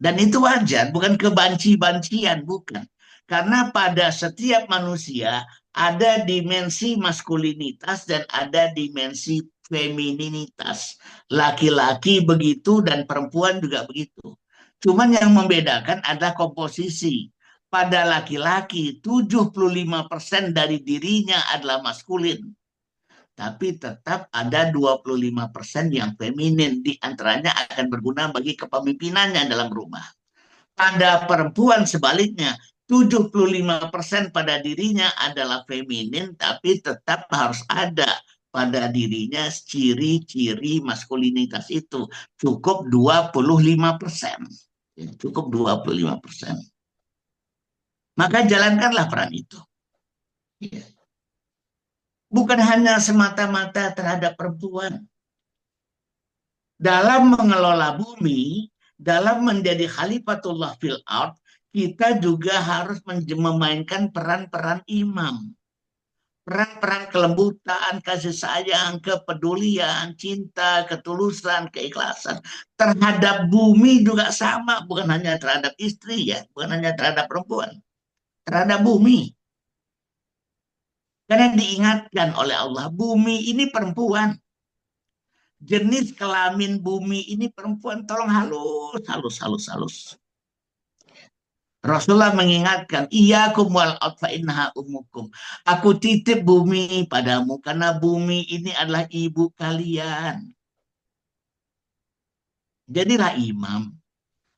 Speaker 1: Dan itu wajar, bukan kebanci-bancian, bukan. Karena pada setiap manusia ada dimensi maskulinitas dan ada dimensi femininitas. Laki-laki begitu dan perempuan juga begitu. Cuman yang membedakan adalah komposisi. Pada laki-laki 75% dari dirinya adalah maskulin. Tapi tetap ada 25% yang feminin. Di antaranya akan berguna bagi kepemimpinannya dalam rumah. Pada perempuan sebaliknya, 75% pada dirinya adalah feminin, tapi tetap harus ada pada dirinya ciri-ciri maskulinitas itu. Cukup 25%. Cukup 25%. Maka jalankanlah peran itu. Bukan hanya semata-mata terhadap perempuan. Dalam mengelola bumi, dalam menjadi khalifatullah fil ard, kita juga harus memainkan peran-peran imam. Peran-peran kelembutan, kasih sayang, kepedulian, cinta, ketulusan, keikhlasan. Terhadap bumi juga sama, bukan hanya terhadap istri ya, bukan hanya terhadap perempuan. Terhadap bumi. Karena diingatkan oleh Allah, bumi ini perempuan. Jenis kelamin bumi ini perempuan, tolong halus, halus, halus, halus. Rasulullah mengingatkan, iyakum wal fa innaha ummukum. Aku titip bumi padamu karena bumi ini adalah ibu kalian. Jadilah imam,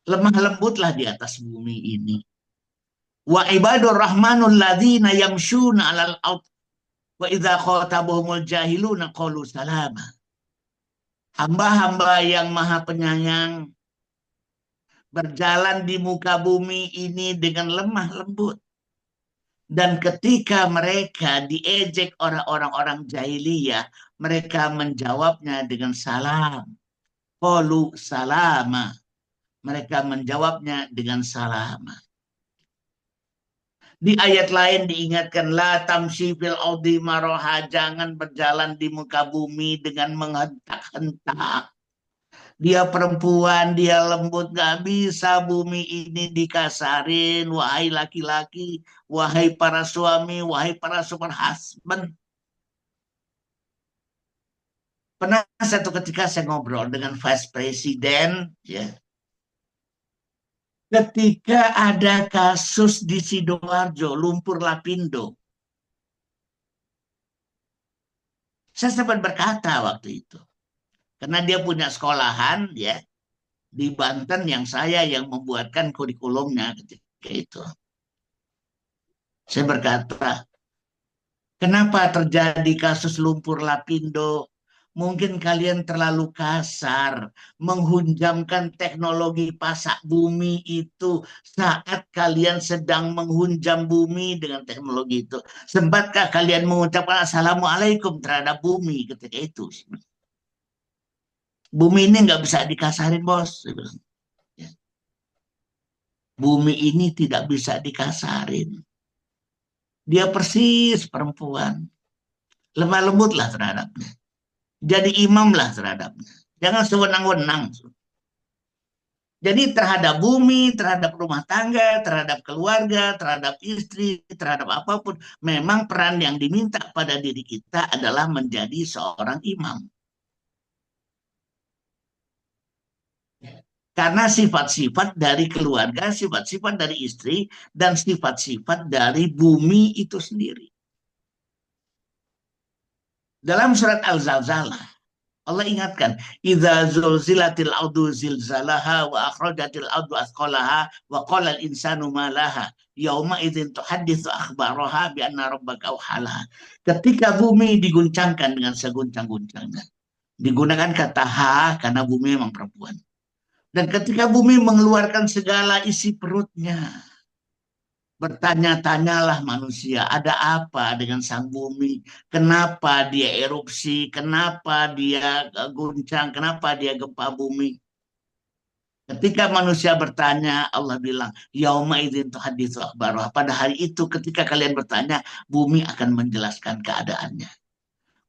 Speaker 1: lemah lembutlah di atas bumi ini. Wa ibadur rahmanul ladzina yamshuna 'alal ard wa idza khatabahumul jahiluna qalu salama. Hamba-hamba yang maha penyayang berjalan di muka bumi ini dengan lemah lembut. Dan ketika mereka diejek orang-orang jahiliyah, mereka menjawabnya dengan salam. Qalu salama. Mereka menjawabnya dengan salama. Di ayat lain diingatkan, la tamshi fil ardi maroha, jangan berjalan di muka bumi dengan menghentak-hentak. Dia perempuan, dia lembut, gak bisa bumi ini dikasarin. Wahai laki-laki, wahai para suami, wahai para super husband. Pernah satu ketika saya ngobrol dengan Vice President, ya, ketika ada kasus di Sidoarjo, lumpur lapindo, saya sempat berkata waktu itu, karena dia punya sekolahan, ya, di Banten yang saya yang membuatkan kurikulumnya ketika itu. Saya berkata, kenapa terjadi kasus lumpur lapindo? Mungkin kalian terlalu kasar menghunjamkan teknologi pasak bumi itu saat kalian sedang menghunjam bumi dengan teknologi itu. Sempatkah kalian mengucapkan Assalamualaikum terhadap bumi ketika itu? Bumi ini nggak bisa dikasarin, bos. Ya. Bumi ini tidak bisa dikasarin. Dia persis perempuan. Lemah lembutlah terhadapnya. Jadi imamlah terhadapnya. Jangan sewenang-wenang. Jadi terhadap bumi, terhadap rumah tangga, terhadap keluarga, terhadap istri, terhadap apapun, memang peran yang diminta pada diri kita adalah menjadi seorang imam. Karena sifat-sifat dari keluarga, sifat-sifat dari istri, dan sifat-sifat dari bumi itu sendiri. Dalam surat Al-Zalzalah, Allah ingatkan, "Idza zulzilatil ardu zilzalaha wa akhrajatil ardu asqalaha wa qala al-insanu ma laha yauma idzin tuhadditsu akhbaraha bi anna rabbaka awhalaha." Ketika bumi diguncangkan dengan seguncang-guncangnya. Digunakan kata ha karena bumi memang perempuan. Dan ketika bumi mengeluarkan segala isi perutnya, bertanya-tanyalah manusia, ada apa dengan sang bumi? Kenapa dia erupsi? Kenapa dia guncang? Kenapa dia gempa bumi? Ketika manusia bertanya, Allah bilang, Yauma idzin tuhaditsu akhbarah. Pada hari itu ketika kalian bertanya, bumi akan menjelaskan keadaannya.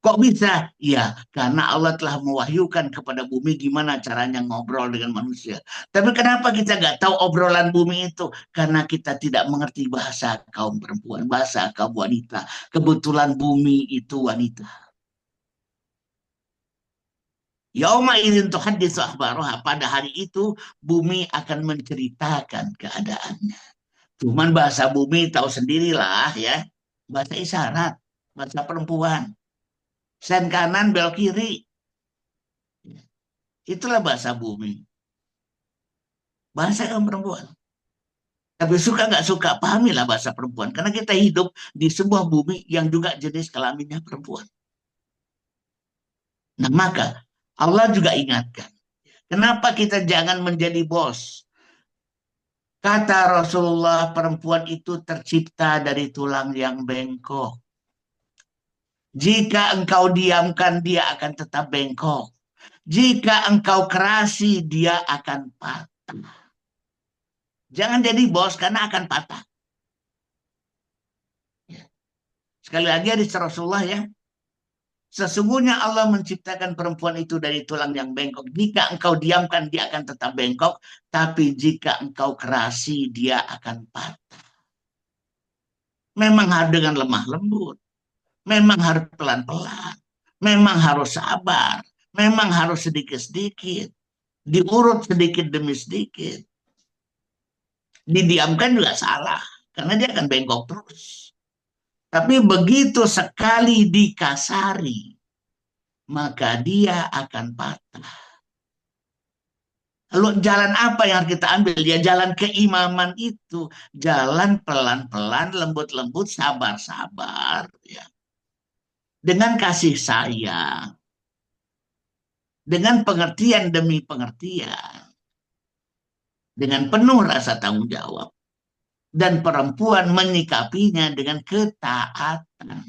Speaker 1: Kok bisa? Ya, karena Allah telah mewahyukan kepada bumi gimana caranya ngobrol dengan manusia. Tapi kenapa kita nggak tahu obrolan bumi itu? Karena kita tidak mengerti bahasa kaum perempuan, bahasa kaum wanita. Kebetulan bumi itu wanita. Yauma idzin tuhaditsu akhbaraha. Pada hari itu bumi akan menceritakan keadaannya. Cuman bahasa bumi tahu sendirilah ya. Bahasa isyarat, bahasa perempuan. Sen kanan, bel kiri. Itulah bahasa bumi. Bahasa kaum perempuan. Tapi suka nggak suka, pahamilah bahasa perempuan. Karena kita hidup di sebuah bumi yang juga jenis kelaminnya perempuan. Nah maka Allah juga ingatkan. Kenapa kita jangan menjadi bos? Kata Rasulullah, perempuan itu tercipta dari tulang yang bengkok. Jika engkau diamkan, dia akan tetap bengkok. Jika engkau kerasi, dia akan patah. Jangan jadi bos karena akan patah. Sekali lagi hadis Rasulullah ya. Sesungguhnya Allah menciptakan perempuan itu dari tulang yang bengkok. Jika engkau diamkan, dia akan tetap bengkok. Tapi jika engkau kerasi, dia akan patah. Memang harus dengan lemah lembut. Memang harus pelan-pelan. Memang harus sabar. Memang harus sedikit-sedikit. Diurut sedikit demi sedikit. Didiamkan juga salah. Karena dia akan bengkok terus. Tapi begitu sekali dikasari, maka dia akan patah. Lalu jalan apa yang kita ambil? Ya jalan keimaman itu. Jalan pelan-pelan, lembut-lembut, sabar-sabar. Ya. Dengan kasih sayang. Dengan pengertian demi pengertian. Dengan penuh rasa tanggung jawab. Dan perempuan menyikapinya dengan ketaatan.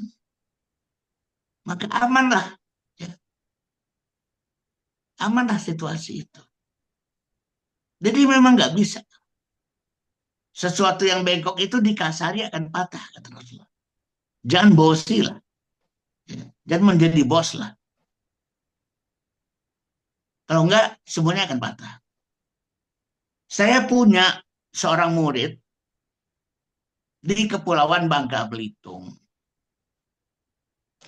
Speaker 1: Maka amanlah. Ya. Amanlah situasi itu. Jadi memang nggak bisa. Sesuatu yang bengkok itu dikasari akan patah, kata Rasulullah. Jangan bosi lah. Ya. Jangan menjadi bos lah. Kalau enggak, semuanya akan patah. Saya punya seorang murid di Kepulauan Bangka Belitung.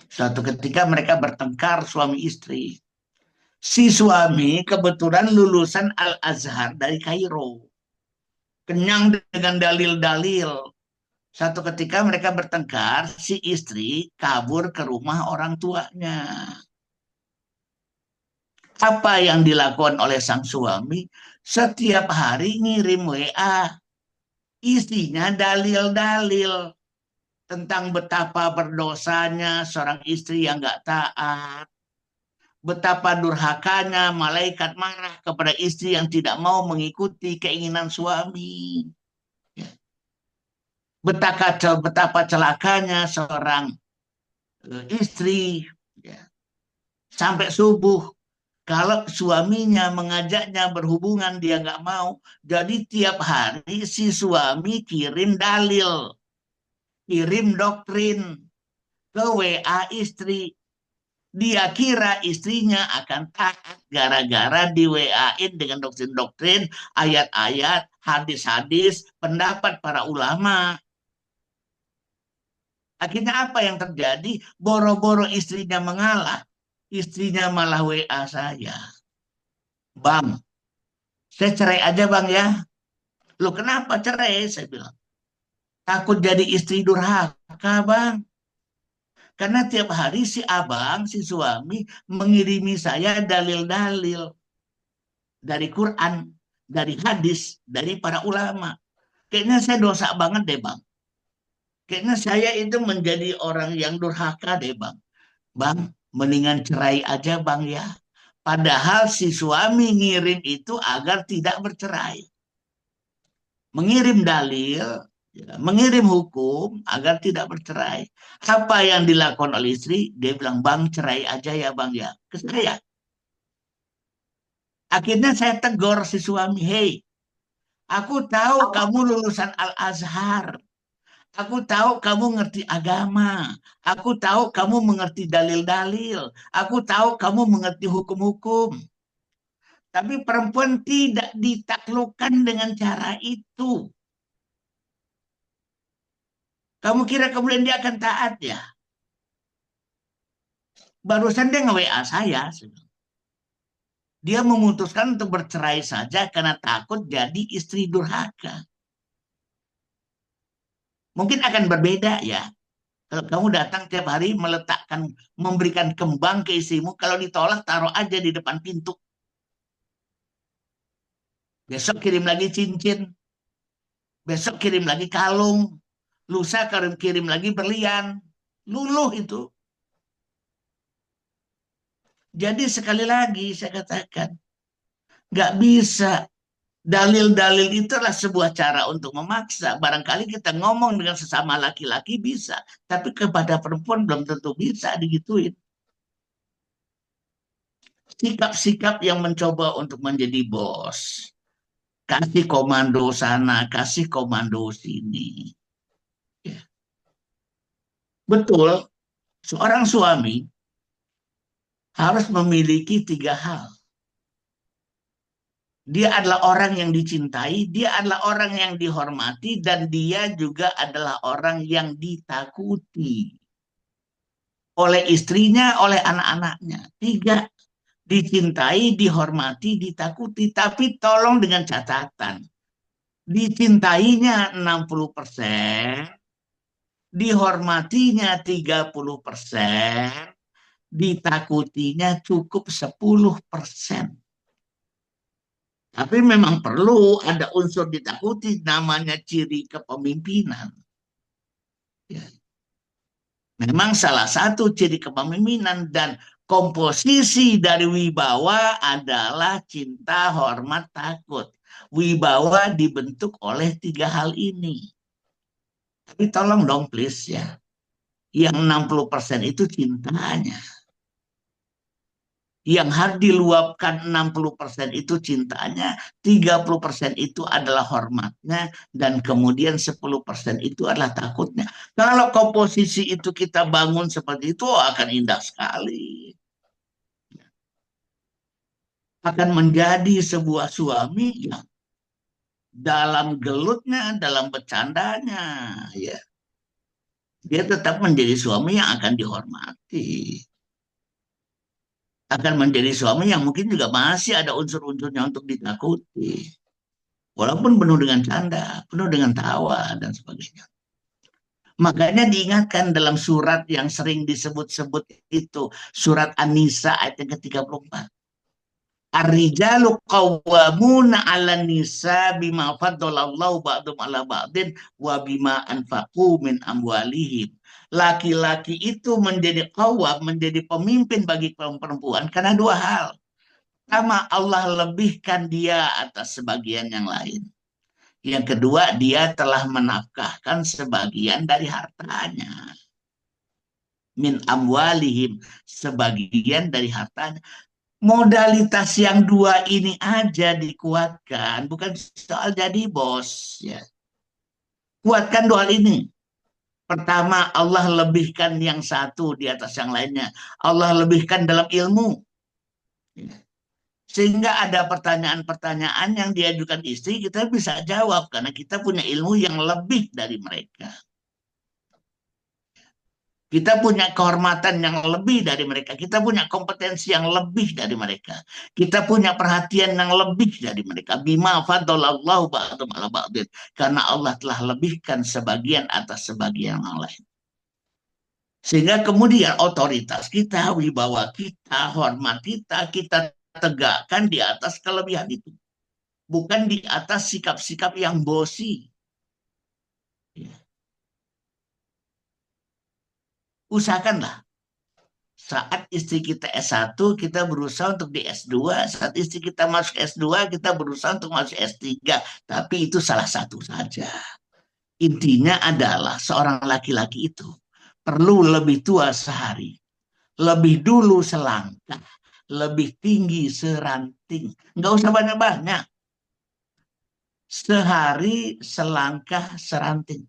Speaker 1: Suatu ketika mereka bertengkar suami istri. Si suami kebetulan lulusan Al-Azhar dari Kairo. Kenyang dengan dalil-dalil. Satu ketika mereka bertengkar, si istri kabur ke rumah orang tuanya. Apa yang dilakukan oleh sang suami? Setiap hari ngirim WA. Isinya dalil-dalil tentang betapa berdosanya seorang istri yang gak taat. Betapa durhakanya malaikat marah kepada istri yang tidak mau mengikuti keinginan suami. Ya. Betapa celakanya seorang istri, ya, sampai subuh. Kalau suaminya mengajaknya berhubungan, dia nggak mau. Jadi tiap hari si suami kirim dalil, kirim doktrin ke WA istri. Dia kira istrinya akan taat gara-gara di WA-in dengan doktrin-doktrin, ayat-ayat, hadis-hadis, pendapat para ulama. Akhirnya apa yang terjadi? Boro-boro istrinya mengalah, istrinya malah WA saya. Bang, saya cerai aja bang ya. Lu kenapa cerai? Saya bilang. Takut jadi istri durhaka bang. Karena tiap hari si abang, si suami mengirimi saya dalil-dalil dari Quran, dari hadis, dari para ulama. Kayaknya saya dosa banget deh bang. Kayaknya saya itu menjadi orang yang durhaka deh bang. Bang, mendingan cerai aja bang ya. Padahal si suami ngirim itu agar tidak bercerai. Mengirim dalil, ya, mengirim hukum agar tidak bercerai. Apa yang dilakukan oleh istri? Dia bilang, bang cerai aja ya bang ya. Ke saya. Akhirnya saya tegur si suami, hei, aku tahu kamu lulusan Al-Azhar. Aku tahu kamu ngerti agama. Aku tahu kamu mengerti dalil-dalil. Aku tahu kamu mengerti hukum-hukum. Tapi perempuan tidak ditaklukkan dengan cara itu. Kamu kira kemudian dia akan taat ya? Barusan dia nge-WA saya. Dia memutuskan untuk bercerai saja karena takut jadi istri durhaka. Mungkin akan berbeda ya. Kalau kamu datang tiap hari meletakkan, memberikan kembang ke istrimu, kalau ditolak taruh aja di depan pintu. Besok kirim lagi cincin, besok kirim lagi kalung, lusa kirim lagi berlian. Luluh itu. Jadi sekali lagi saya katakan, nggak bisa. Dalil-dalil itulah sebuah cara untuk memaksa. Barangkali kita ngomong dengan sesama laki-laki bisa, tapi kepada perempuan belum tentu bisa digituin. Sikap-sikap yang mencoba untuk menjadi bos, kasih komando sana, kasih komando sini. Ya. Betul, seorang suami harus memiliki tiga hal. Dia adalah orang yang dicintai, dia adalah orang yang dihormati, dan dia juga adalah orang yang ditakuti oleh istrinya, oleh anak-anaknya. Tiga, dicintai, dihormati, ditakuti. Tapi tolong dengan catatan, dicintainya 60%, dihormatinya 30%, ditakutinya cukup 10%. Tapi memang perlu ada unsur ditakuti, namanya ciri kepemimpinan. Ya. Memang salah satu ciri kepemimpinan dan komposisi dari wibawa adalah cinta, hormat, takut. Wibawa dibentuk oleh tiga hal ini. Tapi tolong dong please ya, yang 60% itu cintanya. Yang harus diluapkan 60% itu cintanya, 30% itu adalah hormatnya, dan kemudian 10% itu adalah takutnya. Kalau komposisi itu kita bangun seperti itu, akan indah sekali. Akan menjadi sebuah suami yang dalam gelutnya, dalam bercandanya, ya, dia tetap menjadi suami yang akan dihormati. akan menjadi suami yang mungkin juga masih ada unsur-unsurnya untuk ditakuti. Walaupun penuh dengan canda, penuh dengan tawa, dan sebagainya. Makanya diingatkan dalam surat yang sering disebut-sebut itu, surat An-Nisa ayat yang ke-34. Ar-rijalu qawwamuna 'alan nisa bima faddalallahu ba'dhum 'ala ba'din wa bima anfaqu min amwalihim. Laki-laki itu menjadi qawwam, menjadi pemimpin bagi kaum perempuan karena dua hal. Pertama, Allah lebihkan dia atas sebagian yang lain. Yang kedua, dia telah menafkahkan sebagian dari hartanya. Min amwalihim, sebagian dari hartanya. Modalitas yang dua ini aja dikuatkan, bukan soal jadi bos. Ya. Kuatkan dua hal ini. Pertama, Allah lebihkan yang satu di atas yang lainnya. Allah lebihkan dalam ilmu. Ya. Sehingga ada pertanyaan-pertanyaan yang diajukan istri, kita bisa jawab karena kita punya ilmu yang lebih dari mereka. Kita punya kehormatan yang lebih dari mereka. Kita punya kompetensi yang lebih dari mereka. Kita punya perhatian yang lebih dari mereka. Bima faddalallahu ba'dum ala ba'din. Karena Allah telah lebihkan sebagian atas sebagian yang lain. Sehingga kemudian otoritas kita, wibawa kita, hormat kita, kita tegakkan di atas kelebihan itu. Bukan di atas sikap-sikap yang bosi. Ya. Usahakanlah saat istri kita S1, kita berusaha untuk di S2. Saat istri kita masuk S2, kita berusaha untuk masuk S3. Tapi itu salah satu saja. Intinya adalah seorang laki-laki itu perlu lebih tua sehari, lebih dulu selangkah, lebih tinggi seranting. Nggak usah banyak-banyak. Sehari selangkah seranting.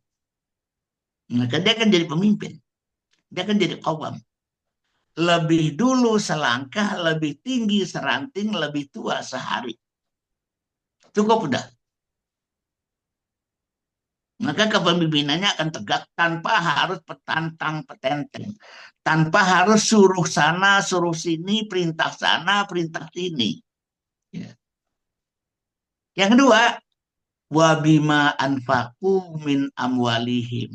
Speaker 1: Maka dia akan jadi pemimpin. Dia akan jadi kawam. Lebih dulu selangkah, lebih tinggi seranting, lebih tua sehari. Cukup udah. Maka kepemimpinannya akan tegak tanpa harus petantang petenteng. Tanpa harus suruh sana, suruh sini, perintah sana, perintah sini. Ya. Yang kedua, wabima anfaku min amwalihim.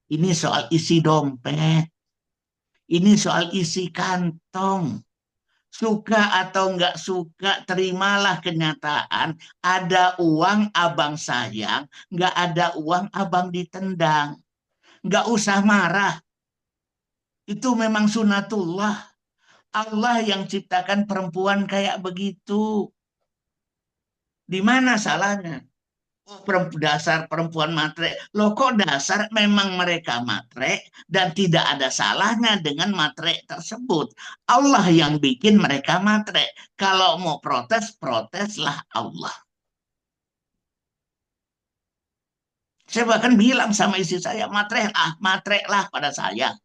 Speaker 1: Ini soal isi dompet. Ini soal isi kantong. Suka atau nggak suka, terimalah kenyataan. Ada uang abang sayang, nggak ada uang abang ditendang. Nggak usah marah. Itu memang sunatullah. Allah yang ciptakan perempuan kayak begitu. Di mana salahnya? Oh, dasar perempuan matre. Loh kok dasar memang mereka matre dan tidak ada salahnya dengan matre tersebut. Allah yang bikin mereka matre. Kalau mau protes, proteslah Allah. Saya bahkan bilang sama istri saya, matre lah pada saya.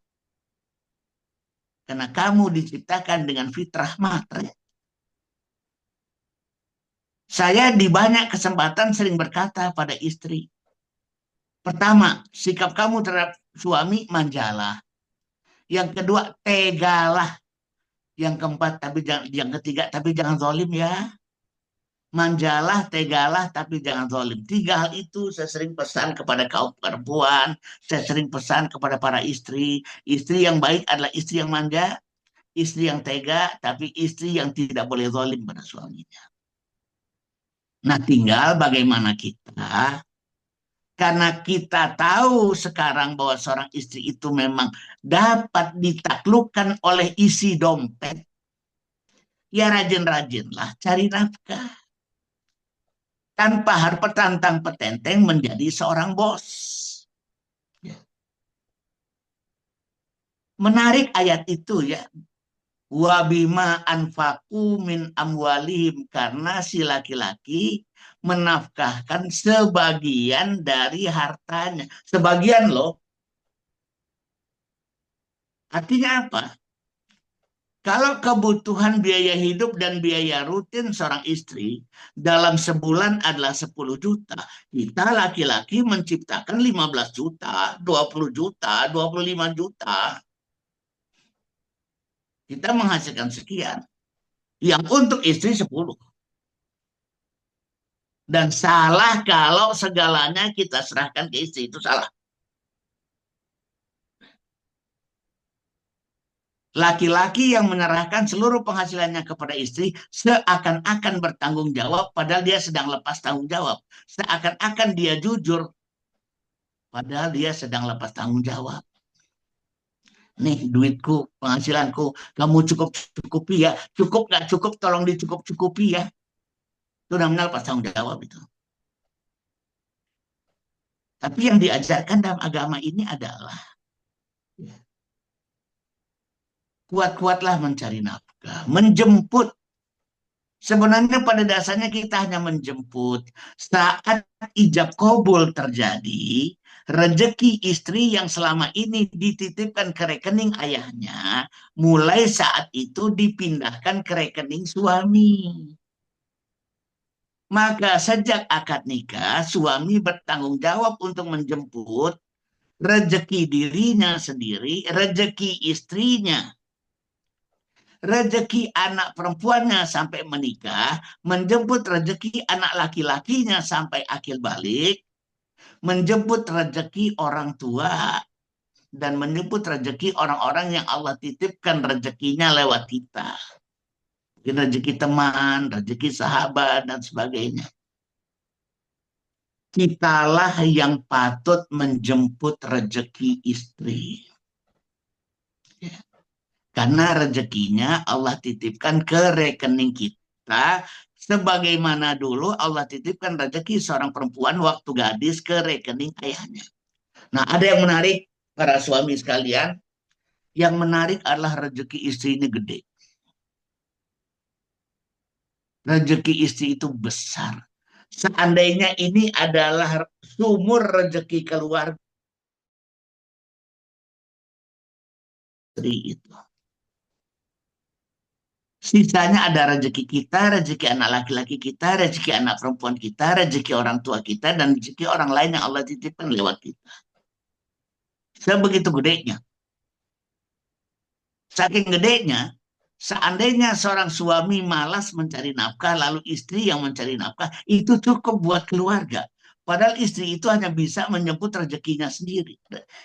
Speaker 1: Karena kamu diciptakan dengan fitrah matre. Saya di banyak kesempatan sering berkata pada istri, pertama, sikap kamu terhadap suami manjalah. Yang kedua, tegalah. Yang keempat, tapi jangan, yang ketiga, tapi jangan zalim ya. Manjalah, tegalah, tapi jangan zalim. Tiga hal itu saya sering pesan kepada kaum perempuan, saya sering pesan kepada para istri. Istri yang baik adalah istri yang manja, istri yang tega, tapi istri yang tidak boleh zalim pada suaminya. Nah, tinggal bagaimana kita, karena kita tahu sekarang bahwa seorang istri itu memang dapat ditaklukkan oleh isi dompet, ya rajin-rajinlah cari nafkah. Tanpa harus petantang petenteng menjadi seorang bos. Ya. Menarik ayat itu ya. Wabima anfaku min amwalihim. Karena si laki-laki menafkahkan sebagian dari hartanya. Sebagian loh. Artinya apa? Kalau kebutuhan biaya hidup dan biaya rutin seorang istri dalam sebulan adalah 10 juta, kita laki-laki menciptakan 15 juta, 20 juta, 25 juta. Kita menghasilkan sekian. Yang untuk istri 10. Dan salah kalau segalanya kita serahkan ke istri. Itu salah. Laki-laki yang menyerahkan seluruh penghasilannya kepada istri seakan-akan bertanggung jawab, padahal dia sedang lepas tanggung jawab. Seakan-akan dia jujur, padahal dia sedang lepas tanggung jawab. Nih duitku, penghasilanku, kamu cukup-cukupi ya. Cukup nggak cukup, tolong dicukup-cukupi ya. Itu namanya lepas tanggung jawab itu. Tapi yang diajarkan dalam agama ini adalah kuat-kuatlah mencari nafkah, menjemput. Sebenarnya pada dasarnya kita hanya menjemput. Saat ijab kabul terjadi, rezeki istri yang selama ini dititipkan ke rekening ayahnya, mulai saat itu dipindahkan ke rekening suami. Maka sejak akad nikah, suami bertanggung jawab untuk menjemput rezeki dirinya sendiri, rezeki istrinya, rezeki anak perempuannya sampai menikah, menjemput rezeki anak laki-lakinya sampai akil balik, menjemput rezeki orang tua, dan menjemput rezeki orang-orang yang Allah titipkan rezekinya lewat kita. Mungkin rezeki teman, rezeki sahabat, dan sebagainya. Kitalah yang patut menjemput rezeki istri. Ya. Karena rezekinya Allah titipkan ke rekening kita, sebagaimana dulu Allah titipkan rezeki seorang perempuan waktu gadis ke rekening ayahnya. Nah, ada yang menarik, para suami sekalian, yang menarik adalah rezeki istri ini gede. Rezeki istri itu besar. Seandainya ini adalah sumur rezeki keluarga itu. Sisanya ada rezeki kita, rezeki anak laki-laki kita, rezeki anak perempuan kita, rezeki orang tua kita, dan rezeki orang lain yang Allah titipkan lewat kita. Sebegitu gedenya. Saking gedenya, seandainya seorang suami malas mencari nafkah, lalu istri yang mencari nafkah, itu cukup buat keluarga. Padahal istri itu hanya bisa menjemput rezekinya sendiri.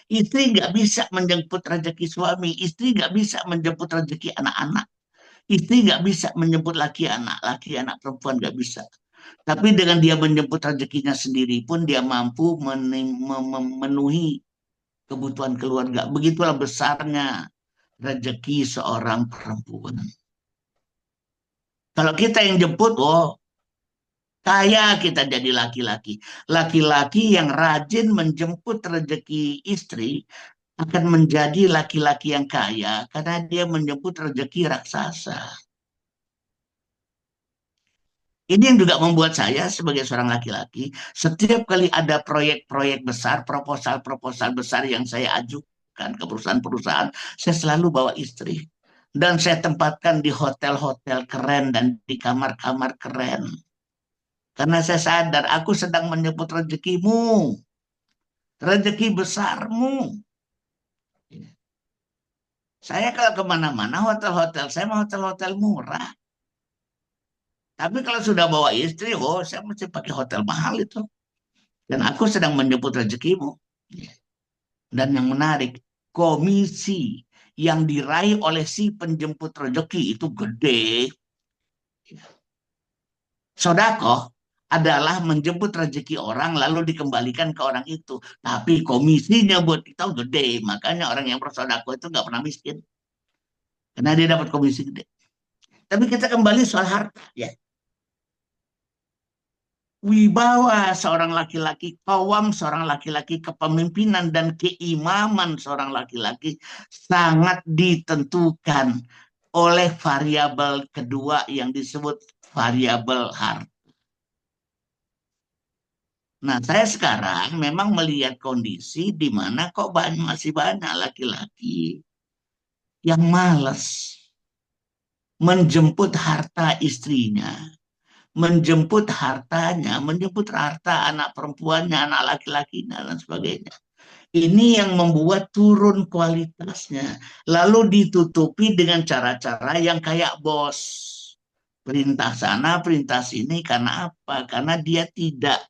Speaker 1: Istri nggak bisa menjemput rezeki suami, istri nggak bisa menjemput rezeki anak-anak. Istri nggak bisa menjemput laki anak perempuan nggak bisa. Tapi dengan dia menjemput rezekinya sendiri pun dia mampu memenuhi kebutuhan keluarga. Begitulah besarnya rezeki seorang perempuan. Kalau kita yang jemput, oh kaya kita jadi laki-laki. Laki-laki yang rajin menjemput rezeki istri akan menjadi laki-laki yang kaya karena dia menjemput rezeki raksasa. Ini yang juga membuat saya sebagai seorang laki-laki, setiap kali ada proyek-proyek besar, proposal-proposal besar yang saya ajukan ke perusahaan-perusahaan, saya selalu bawa istri. Dan saya tempatkan di hotel-hotel keren dan di kamar-kamar keren. Karena saya sadar aku sedang menyebut rezekimu, rezeki besarmu. Saya kalau kemana-mana, hotel-hotel saya mau hotel-hotel murah. Tapi kalau sudah bawa istri, oh saya mesti pakai hotel mahal itu. Dan aku sedang menyebut rezekimu. Dan yang menarik, komisi yang diraih oleh si penjemput rezeki itu gede. Sodakoh adalah menjemput rezeki orang lalu dikembalikan ke orang itu. Tapi komisinya buat kita gede. Makanya orang yang bersodakoh itu nggak pernah miskin. Karena dia dapat komisi gede. Tapi kita kembali soal harta ya. Wibawa seorang laki-laki, kawam seorang laki-laki, kepemimpinan dan keimaman seorang laki-laki sangat ditentukan oleh variabel kedua yang disebut variabel harta. Nah, saya sekarang memang melihat kondisi di mana kok masih banyak laki-laki yang malas menjemput harta istrinya, menjemput hartanya, menjemput harta anak perempuannya, anak laki-lakinya, dan sebagainya. Ini yang membuat turun kualitasnya. Lalu ditutupi dengan cara-cara yang kayak bos. Perintah sana, perintah sini. Karena apa? Karena dia tidak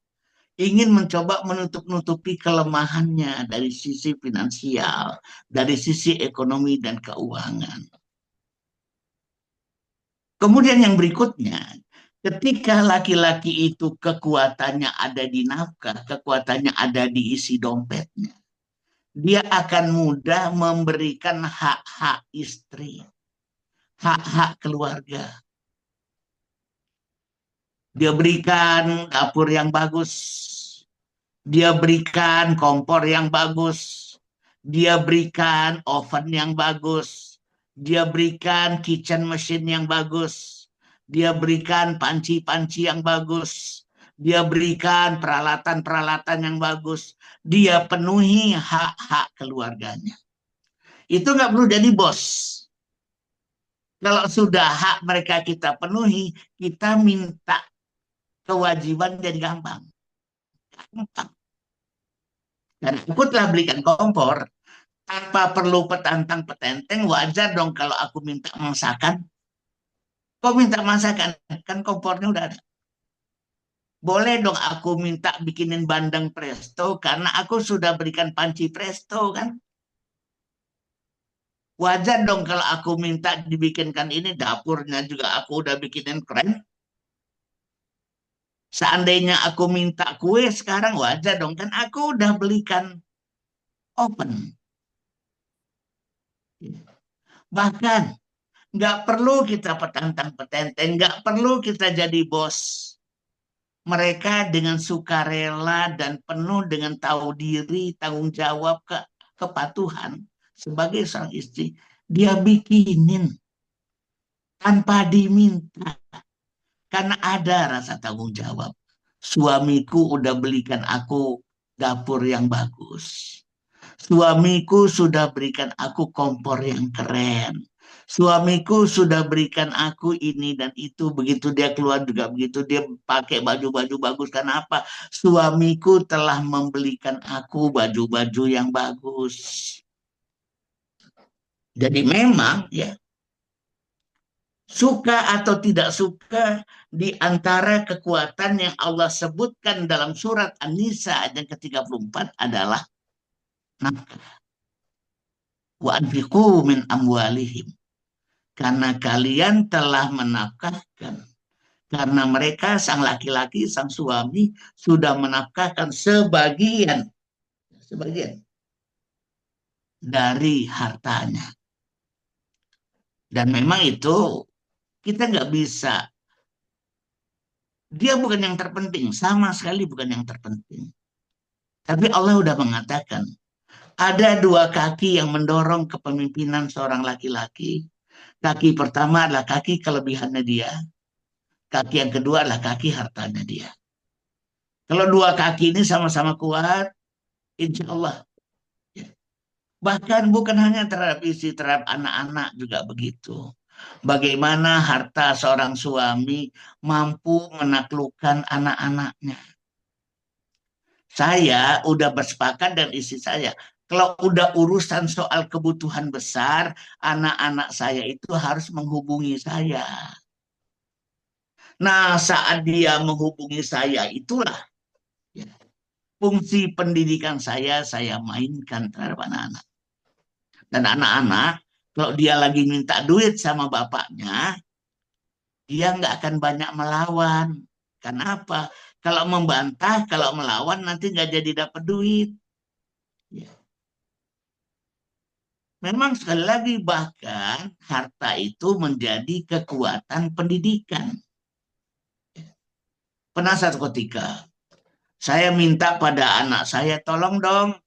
Speaker 1: ingin mencoba menutup-nutupi kelemahannya dari sisi finansial, dari sisi ekonomi dan keuangan. Kemudian yang berikutnya, ketika laki-laki itu kekuatannya ada di nafkah, kekuatannya ada di isi dompetnya, dia akan mudah memberikan hak-hak istri, hak-hak keluarga. Dia berikan dapur yang bagus, dia berikan kompor yang bagus, dia berikan oven yang bagus, dia berikan kitchen machine yang bagus, dia berikan panci-panci yang bagus, dia berikan peralatan-peralatan yang bagus, dia penuhi hak-hak keluarganya. Itu nggak perlu jadi bos. Kalau sudah hak mereka kita penuhi, kita minta kewajiban jadi gampang. Gampang. Dan aku telah belikan kompor, tanpa perlu petantang petenteng, wajar dong kalau aku minta masakan. Kok minta masakan? Kan kompornya udah ada. Boleh dong aku minta bikinin bandeng presto, karena aku sudah berikan panci presto kan. Wajar dong kalau aku minta dibikinkan ini, dapurnya juga aku udah bikinin keren. Seandainya aku minta kue sekarang, wajar dong kan aku udah belikan open. Bahkan nggak perlu kita petantang petenteng, nggak perlu kita jadi bos. Mereka dengan sukarela dan penuh dengan tahu diri, tanggung jawab, kepatuhan sebagai sang istri, dia bikinin tanpa diminta karena ada rasa tanggung jawab. Suamiku udah belikan aku dapur yang bagus. Suamiku sudah berikan aku kompor yang keren. Suamiku sudah berikan aku ini dan itu. Begitu dia keluar juga begitu. Dia pakai baju-baju bagus. Kenapa? Suamiku telah membelikan aku baju-baju yang bagus. Jadi memang ya, suka atau tidak suka, di antara kekuatan yang Allah sebutkan dalam surat An-Nisa ayat yang ke-34 adalah nafkah. Wa anfiqu min amwalihim, karena kalian telah menafkahkan, karena mereka sang laki-laki sang suami sudah menafkahkan sebagian dari hartanya. Dan memang itu kita nggak bisa, dia bukan yang terpenting, sama sekali bukan yang terpenting. Tapi Allah udah mengatakan ada dua kaki yang mendorong kepemimpinan seorang laki-laki. Kaki pertama adalah kaki kelebihannya dia, kaki yang kedua adalah kaki hartanya dia. Kalau dua kaki ini sama-sama kuat, insya Allah. Ya. Bahkan bukan hanya terhadap istri, terhadap anak-anak juga begitu. Bagaimana harta seorang suami mampu menaklukkan anak-anaknya. Saya udah bersepakat dan istri saya, kalau udah urusan soal kebutuhan besar, anak-anak saya itu harus menghubungi saya. Nah, saat dia menghubungi saya, itulah ya, fungsi pendidikan saya mainkan terhadap anak-anak. Dan anak-anak, kalau dia lagi minta duit sama bapaknya, dia nggak akan banyak melawan. Kenapa? Kalau membantah, kalau melawan nanti nggak jadi dapat duit. Ya. Memang sekali lagi, bahkan harta itu menjadi kekuatan pendidikan. Pernah satu ketika saya minta pada anak saya, tolong dong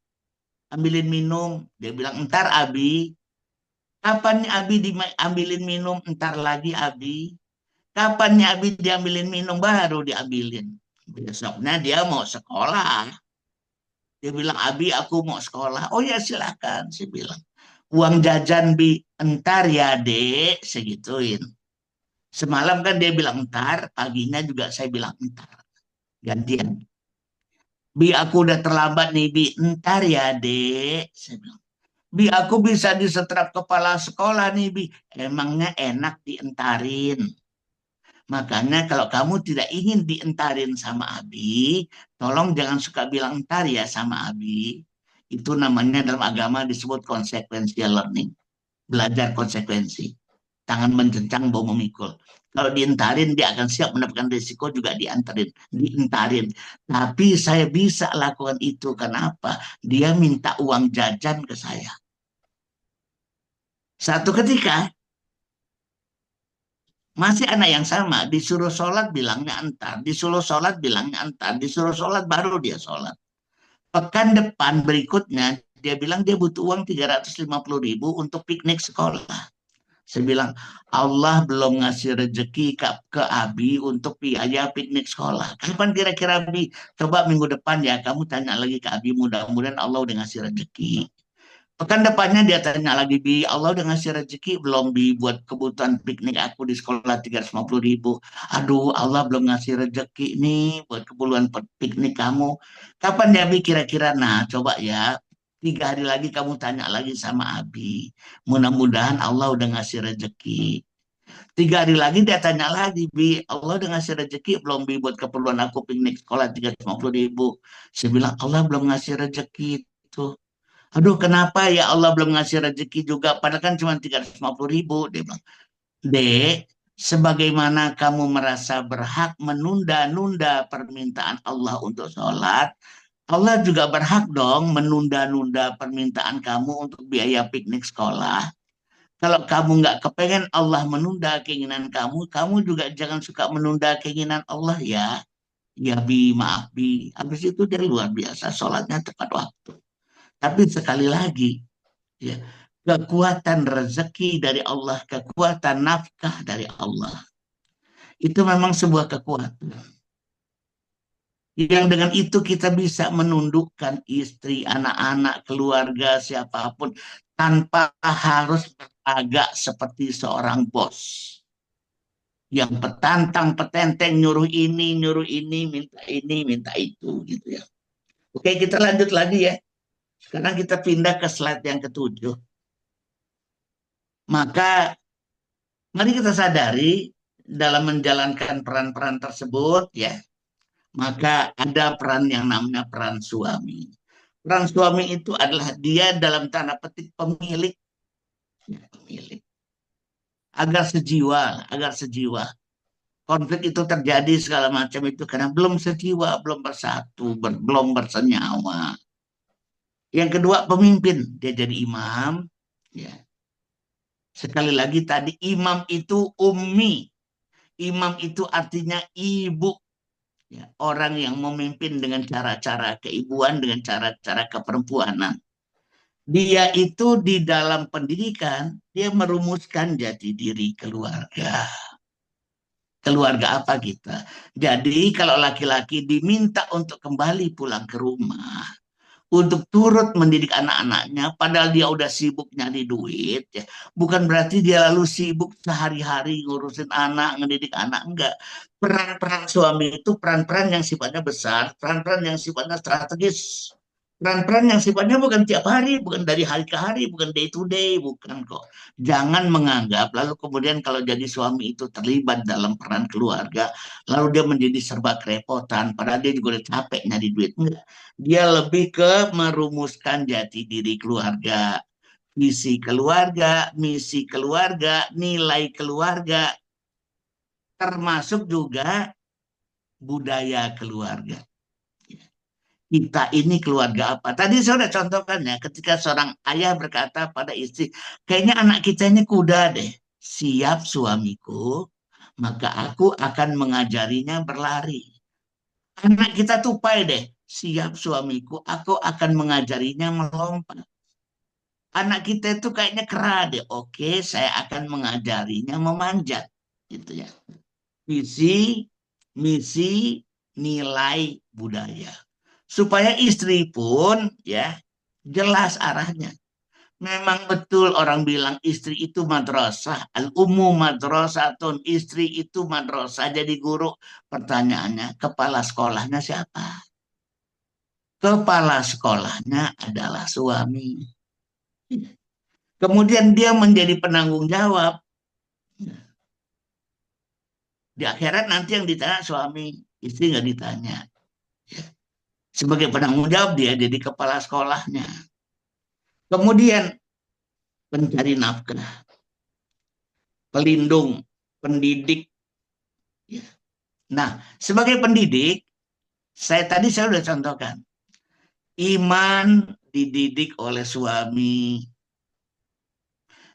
Speaker 1: ambilin minum. Dia bilang, entar Abi. Kapan Abi diambilin minum? Entar lagi Abi. Kapan Abi diambilin minum? Baru diambilin. Besoknya dia mau sekolah. Dia bilang, Abi aku mau sekolah. Oh ya silakan, saya bilang. Uang jajan Bi, entar ya dek, segituin. Semalam kan dia bilang entar, paginya juga saya bilang entar. Gantian. Bi, aku udah terlambat nih, Bi. Ntar ya, Dek. Saya bilang, Bi, aku bisa disetrap kepala sekolah nih, Bi. Emangnya enak dientarin. Makanya kalau kamu tidak ingin dientarin sama Abi, tolong jangan suka bilang entar ya sama Abi. Itu namanya dalam agama disebut consequential learning. Belajar konsekuensi. Tangan mencengcang, bau memikul. Kalau dientarin, dia akan siap mendapatkan risiko juga diantarin, dientarin. Tapi saya bisa lakukan itu. Kenapa? Dia minta uang jajan ke saya. Satu ketika, masih anak yang sama, disuruh sholat bilangnya entar, disuruh sholat bilangnya entar, disuruh sholat baru dia sholat. Pekan depan berikutnya, dia bilang dia butuh uang 350.000 untuk piknik sekolah. Saya bilang, Allah belum ngasih rezeki ke Abi untuk biaya piknik sekolah. Kapan kira-kira Abi? Coba minggu depan ya, kamu tanya lagi ke Abi, mudah-mudahan Allah udah ngasih rezeki. Pekan depannya dia tanya lagi, Bi, Allah udah ngasih rezeki belum, Bi, buat kebutuhan piknik aku di sekolah 350.000. Aduh, Allah belum ngasih rezeki nih buat keperluan piknik kamu. Kapan ya, Bi, kira-kira? Nah, coba ya. 3 hari lagi kamu tanya lagi sama Abi. Mudah-mudahan Allah udah ngasih rezeki. 3 hari lagi dia tanya lagi, Bi, Allah udah ngasih rezeki belum, Bi, buat keperluan aku piknik sekolah 350.000. Saya bilang, Allah belum ngasih rezeki itu. Aduh, kenapa ya Allah belum ngasih rezeki juga? Padahal kan cuma 350.000. Dia bilang, Dek, sebagaimana kamu merasa berhak menunda-nunda permintaan Allah untuk sholat, Allah juga berhak dong menunda-nunda permintaan kamu untuk biaya piknik sekolah. Kalau kamu nggak kepengen Allah menunda keinginan kamu, kamu juga jangan suka menunda keinginan Allah ya. Ya Bi, maaf Bi. Habis itu dia luar biasa, sholatnya tepat waktu. Tapi sekali lagi, ya, kekuatan rezeki dari Allah, kekuatan nafkah dari Allah. Itu memang sebuah kekuatan. Yang dengan itu kita bisa menundukkan istri, anak-anak, keluarga, siapapun tanpa harus beragak seperti seorang bos yang petantang, petenteng, nyuruh ini, minta itu, gitu ya. Oke, kita lanjut lagi ya. Sekarang kita pindah ke slide yang ketujuh. Maka mari kita sadari dalam menjalankan peran-peran tersebut ya, maka ada peran yang namanya peran suami. Peran suami itu adalah dia dalam tanda petik pemilik, ya, pemilik. Agar sejiwa. Konflik itu terjadi segala macam itu karena belum sejiwa, belum bersatu, belum bersenyawa. Yang kedua pemimpin, dia jadi imam, ya. Sekali lagi tadi imam itu ummi. Imam itu artinya ibu, ya, orang yang memimpin dengan cara-cara keibuan, dengan cara-cara keperempuanan. Dia itu di dalam pendidikan, dia merumuskan jati diri keluarga. Keluarga apa kita? Jadi kalau laki-laki diminta untuk kembali pulang ke rumah, untuk turut mendidik anak-anaknya, padahal dia udah sibuk nyari duit, ya. Bukan berarti dia lalu sibuk sehari-hari ngurusin anak, ngedidik anak, enggak. Peran-peran suami itu peran-peran yang sifatnya besar, peran-peran yang sifatnya strategis. Peran-peran yang sifatnya bukan tiap hari, bukan dari hari ke hari, bukan day to day, bukan kok. Jangan menganggap lalu kemudian kalau jadi suami itu terlibat dalam peran keluarga, lalu dia menjadi serba kerepotan, padahal dia juga udah capek nyari duit. Enggak. Dia lebih ke merumuskan jati diri keluarga, visi keluarga, misi keluarga, nilai keluarga, termasuk juga budaya keluarga. Kita ini keluarga apa? Tadi saya sudah contohkan ya, ketika seorang ayah berkata pada istri, kayaknya anak kita ini kuda deh. Siap suamiku, maka aku akan mengajarinya berlari. Anak kita tupai deh. Siap suamiku, aku akan mengajarinya melompat. Anak kita itu kayaknya kera deh. Oke, saya akan mengajarinya memanjat. Gitu ya. Visi, misi, nilai budaya. Supaya istri pun ya jelas arahnya. Memang betul orang bilang istri itu madrasah. Al-ummu madrasatun. Istri itu madrasah. Jadi guru. Pertanyaannya, kepala sekolahnya siapa? Kepala sekolahnya adalah suami. Kemudian dia menjadi penanggung jawab. Di akhirat nanti yang ditanya suami, istri nggak ditanya. Sebagai penanggung jawab dia jadi kepala sekolahnya. Kemudian pencari nafkah, pelindung, pendidik. Nah, sebagai pendidik, saya sudah contohkan. Iman dididik oleh suami,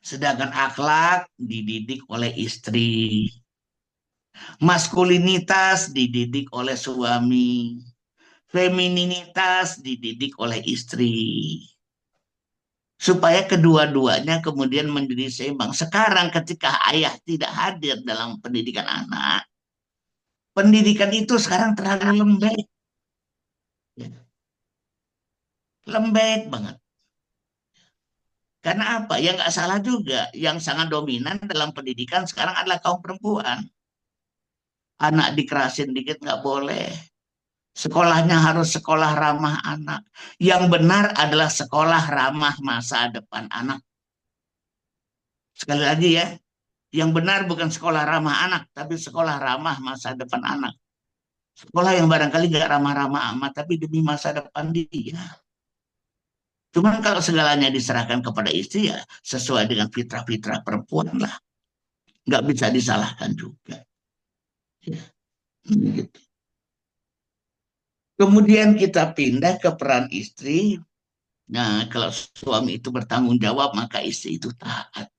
Speaker 1: sedangkan akhlak dididik oleh istri. Maskulinitas dididik oleh suami, femininitas dididik oleh istri. Supaya kedua-duanya kemudian menjadi seimbang. Sekarang ketika ayah tidak hadir dalam pendidikan anak, pendidikan itu sekarang terlalu lembek. Ya, lembek banget. Karena apa? Ya nggak salah juga. Yang sangat dominan dalam pendidikan sekarang adalah kaum perempuan. Anak dikerasin dikit nggak boleh. Sekolahnya harus sekolah ramah anak. Yang benar adalah sekolah ramah masa depan anak. Sekali lagi ya, yang benar bukan sekolah ramah anak, tapi sekolah ramah masa depan anak. Sekolah yang barangkali gak ramah-ramah amat, tapi demi masa depan dia. Cuman kalau segalanya diserahkan kepada istri ya sesuai dengan fitrah-fitrah perempuan lah. Nggak bisa disalahkan juga. Ya, gitu. Kemudian kita pindah ke peran istri. Nah, kalau suami itu bertanggung jawab, maka istri itu taat.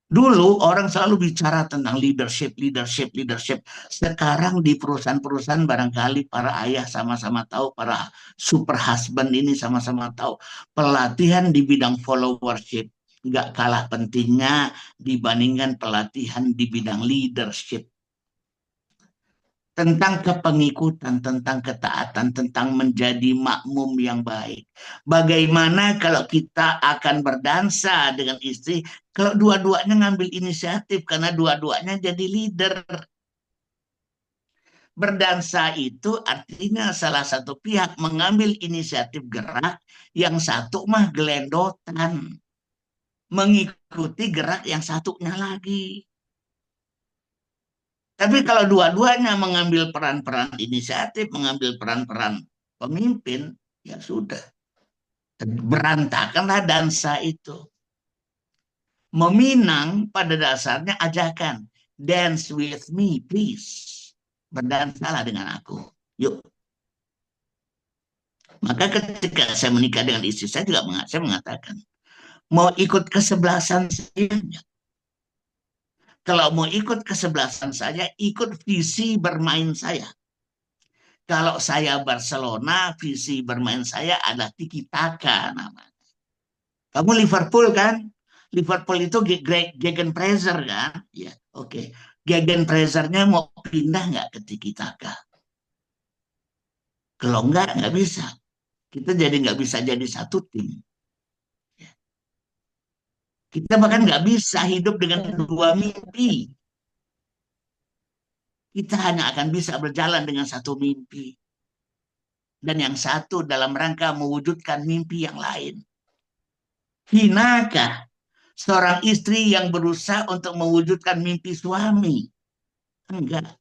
Speaker 1: Dulu orang selalu bicara tentang leadership, leadership, leadership. Sekarang di perusahaan-perusahaan barangkali para ayah sama-sama tahu, para super husband ini sama-sama tahu. Pelatihan di bidang followership nggak kalah pentingnya dibandingkan pelatihan di bidang leadership. Tentang kepengikutan, tentang ketaatan, tentang menjadi makmum yang baik. Bagaimana kalau kita akan berdansa dengan istri, kalau dua-duanya ngambil inisiatif, karena dua-duanya jadi leader. Berdansa itu artinya salah satu pihak mengambil inisiatif gerak, yang satu mah gelendotan, mengikuti gerak yang satunya lagi. Tapi kalau dua-duanya mengambil peran-peran inisiatif, mengambil peran-peran pemimpin, ya sudah. Berantakanlah dansa itu. Meminang pada dasarnya ajakan. Dance with me, please. Berdansalah dengan aku. Yuk. Maka ketika saya menikah dengan istri saya juga saya mengatakan, mau ikut kesebelasan saya. Kalau mau ikut kesebelasan saya, ikut visi bermain saya. Kalau saya Barcelona, visi bermain saya adalah tiki taka namanya. Kamu Liverpool kan? Liverpool itu gegenpressure kan? Ya, oke. Okay. Gegenpressernya mau pindah nggak ke tiki taka? Kalau nggak bisa. Kita jadi nggak bisa jadi satu tim. Kita bahkan nggak bisa hidup dengan dua mimpi. Kita hanya akan bisa berjalan dengan satu mimpi. Dan yang satu dalam rangka mewujudkan mimpi yang lain. Hinakah seorang istri yang berusaha untuk mewujudkan mimpi suami? Enggak.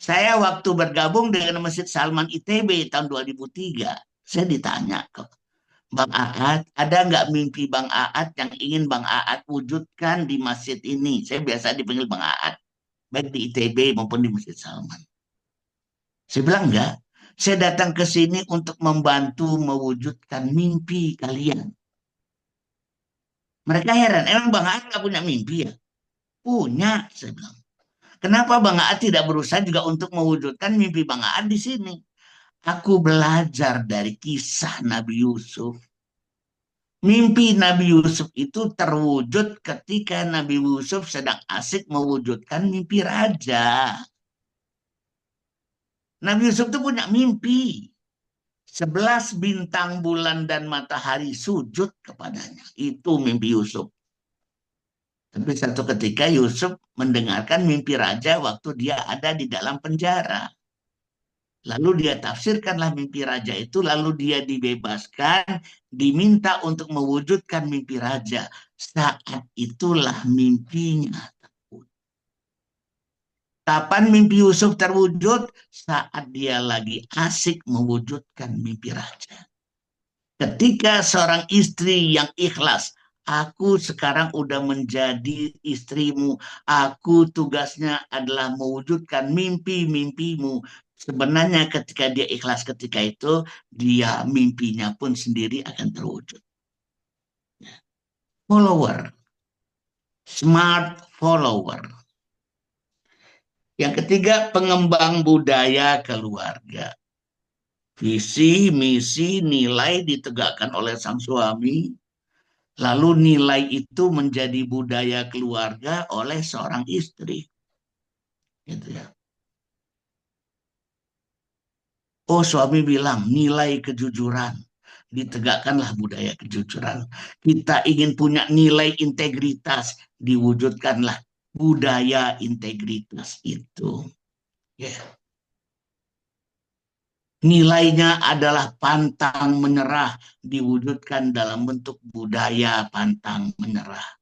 Speaker 1: Saya waktu bergabung dengan Masjid Salman ITB tahun 2003, saya ditanya kok, Bang Aat, ada nggak mimpi Bang Aat yang ingin Bang Aat wujudkan di masjid ini? Saya biasa dipanggil Bang Aat, baik di ITB maupun di Masjid Salman. Saya bilang enggak, saya datang ke sini untuk membantu mewujudkan mimpi kalian. Mereka heran, emang Bang Aat nggak punya mimpi ya? Punya, saya bilang. Kenapa Bang Aat tidak berusaha juga untuk mewujudkan mimpi Bang Aat di sini? Aku belajar dari kisah Nabi Yusuf. Mimpi Nabi Yusuf itu terwujud ketika Nabi Yusuf sedang asik mewujudkan mimpi raja. Nabi Yusuf itu punya mimpi. 11 bintang, bulan, dan matahari sujud kepadanya. Itu mimpi Yusuf. Tapi satu ketika Yusuf mendengarkan mimpi raja waktu dia ada di dalam penjara. Lalu dia tafsirkanlah mimpi raja itu, lalu dia dibebaskan, diminta untuk mewujudkan mimpi raja. Saat itulah mimpinya. Kapan mimpi Yusuf terwujud? Saat dia lagi asik mewujudkan mimpi raja. Ketika seorang istri yang ikhlas, aku sekarang udah menjadi istrimu, aku tugasnya adalah mewujudkan mimpi-mimpimu. Sebenarnya ketika dia ikhlas ketika itu, dia mimpinya pun sendiri akan terwujud. Follower, smart follower. Yang ketiga, pengembang budaya keluarga. Visi, misi, nilai ditegakkan oleh sang suami. Lalu nilai itu menjadi budaya keluarga oleh seorang istri. Gitu ya. Oh, suami bilang nilai kejujuran. Ditegakkanlah budaya kejujuran. Kita ingin punya nilai integritas. Diwujudkanlah budaya integritas itu. Ya. Nilainya adalah pantang menyerah. Diwujudkan dalam bentuk budaya pantang menyerah.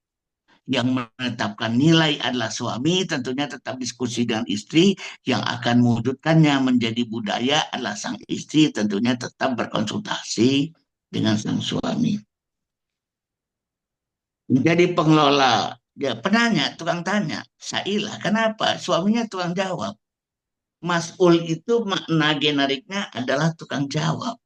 Speaker 1: Yang menetapkan nilai adalah suami, tentunya tetap diskusi dengan istri, yang akan mewujudkannya menjadi budaya adalah sang istri, tentunya tetap berkonsultasi dengan sang suami. Menjadi pengelola, ya penanya, tukang tanya, Sailah, kenapa? Suaminya tukang jawab. Mas'ul itu makna generiknya adalah tukang jawab.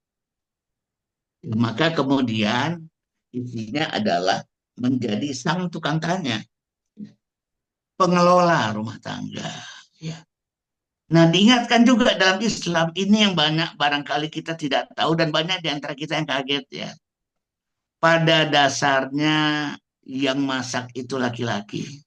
Speaker 1: Maka kemudian isinya adalah menjadi sang tukang tanya, pengelola rumah tangga. Ya. Nah, diingatkan juga dalam Islam ini yang banyak barangkali kita tidak tahu dan banyak di antara kita yang kaget ya. Pada dasarnya yang masak itu laki-laki,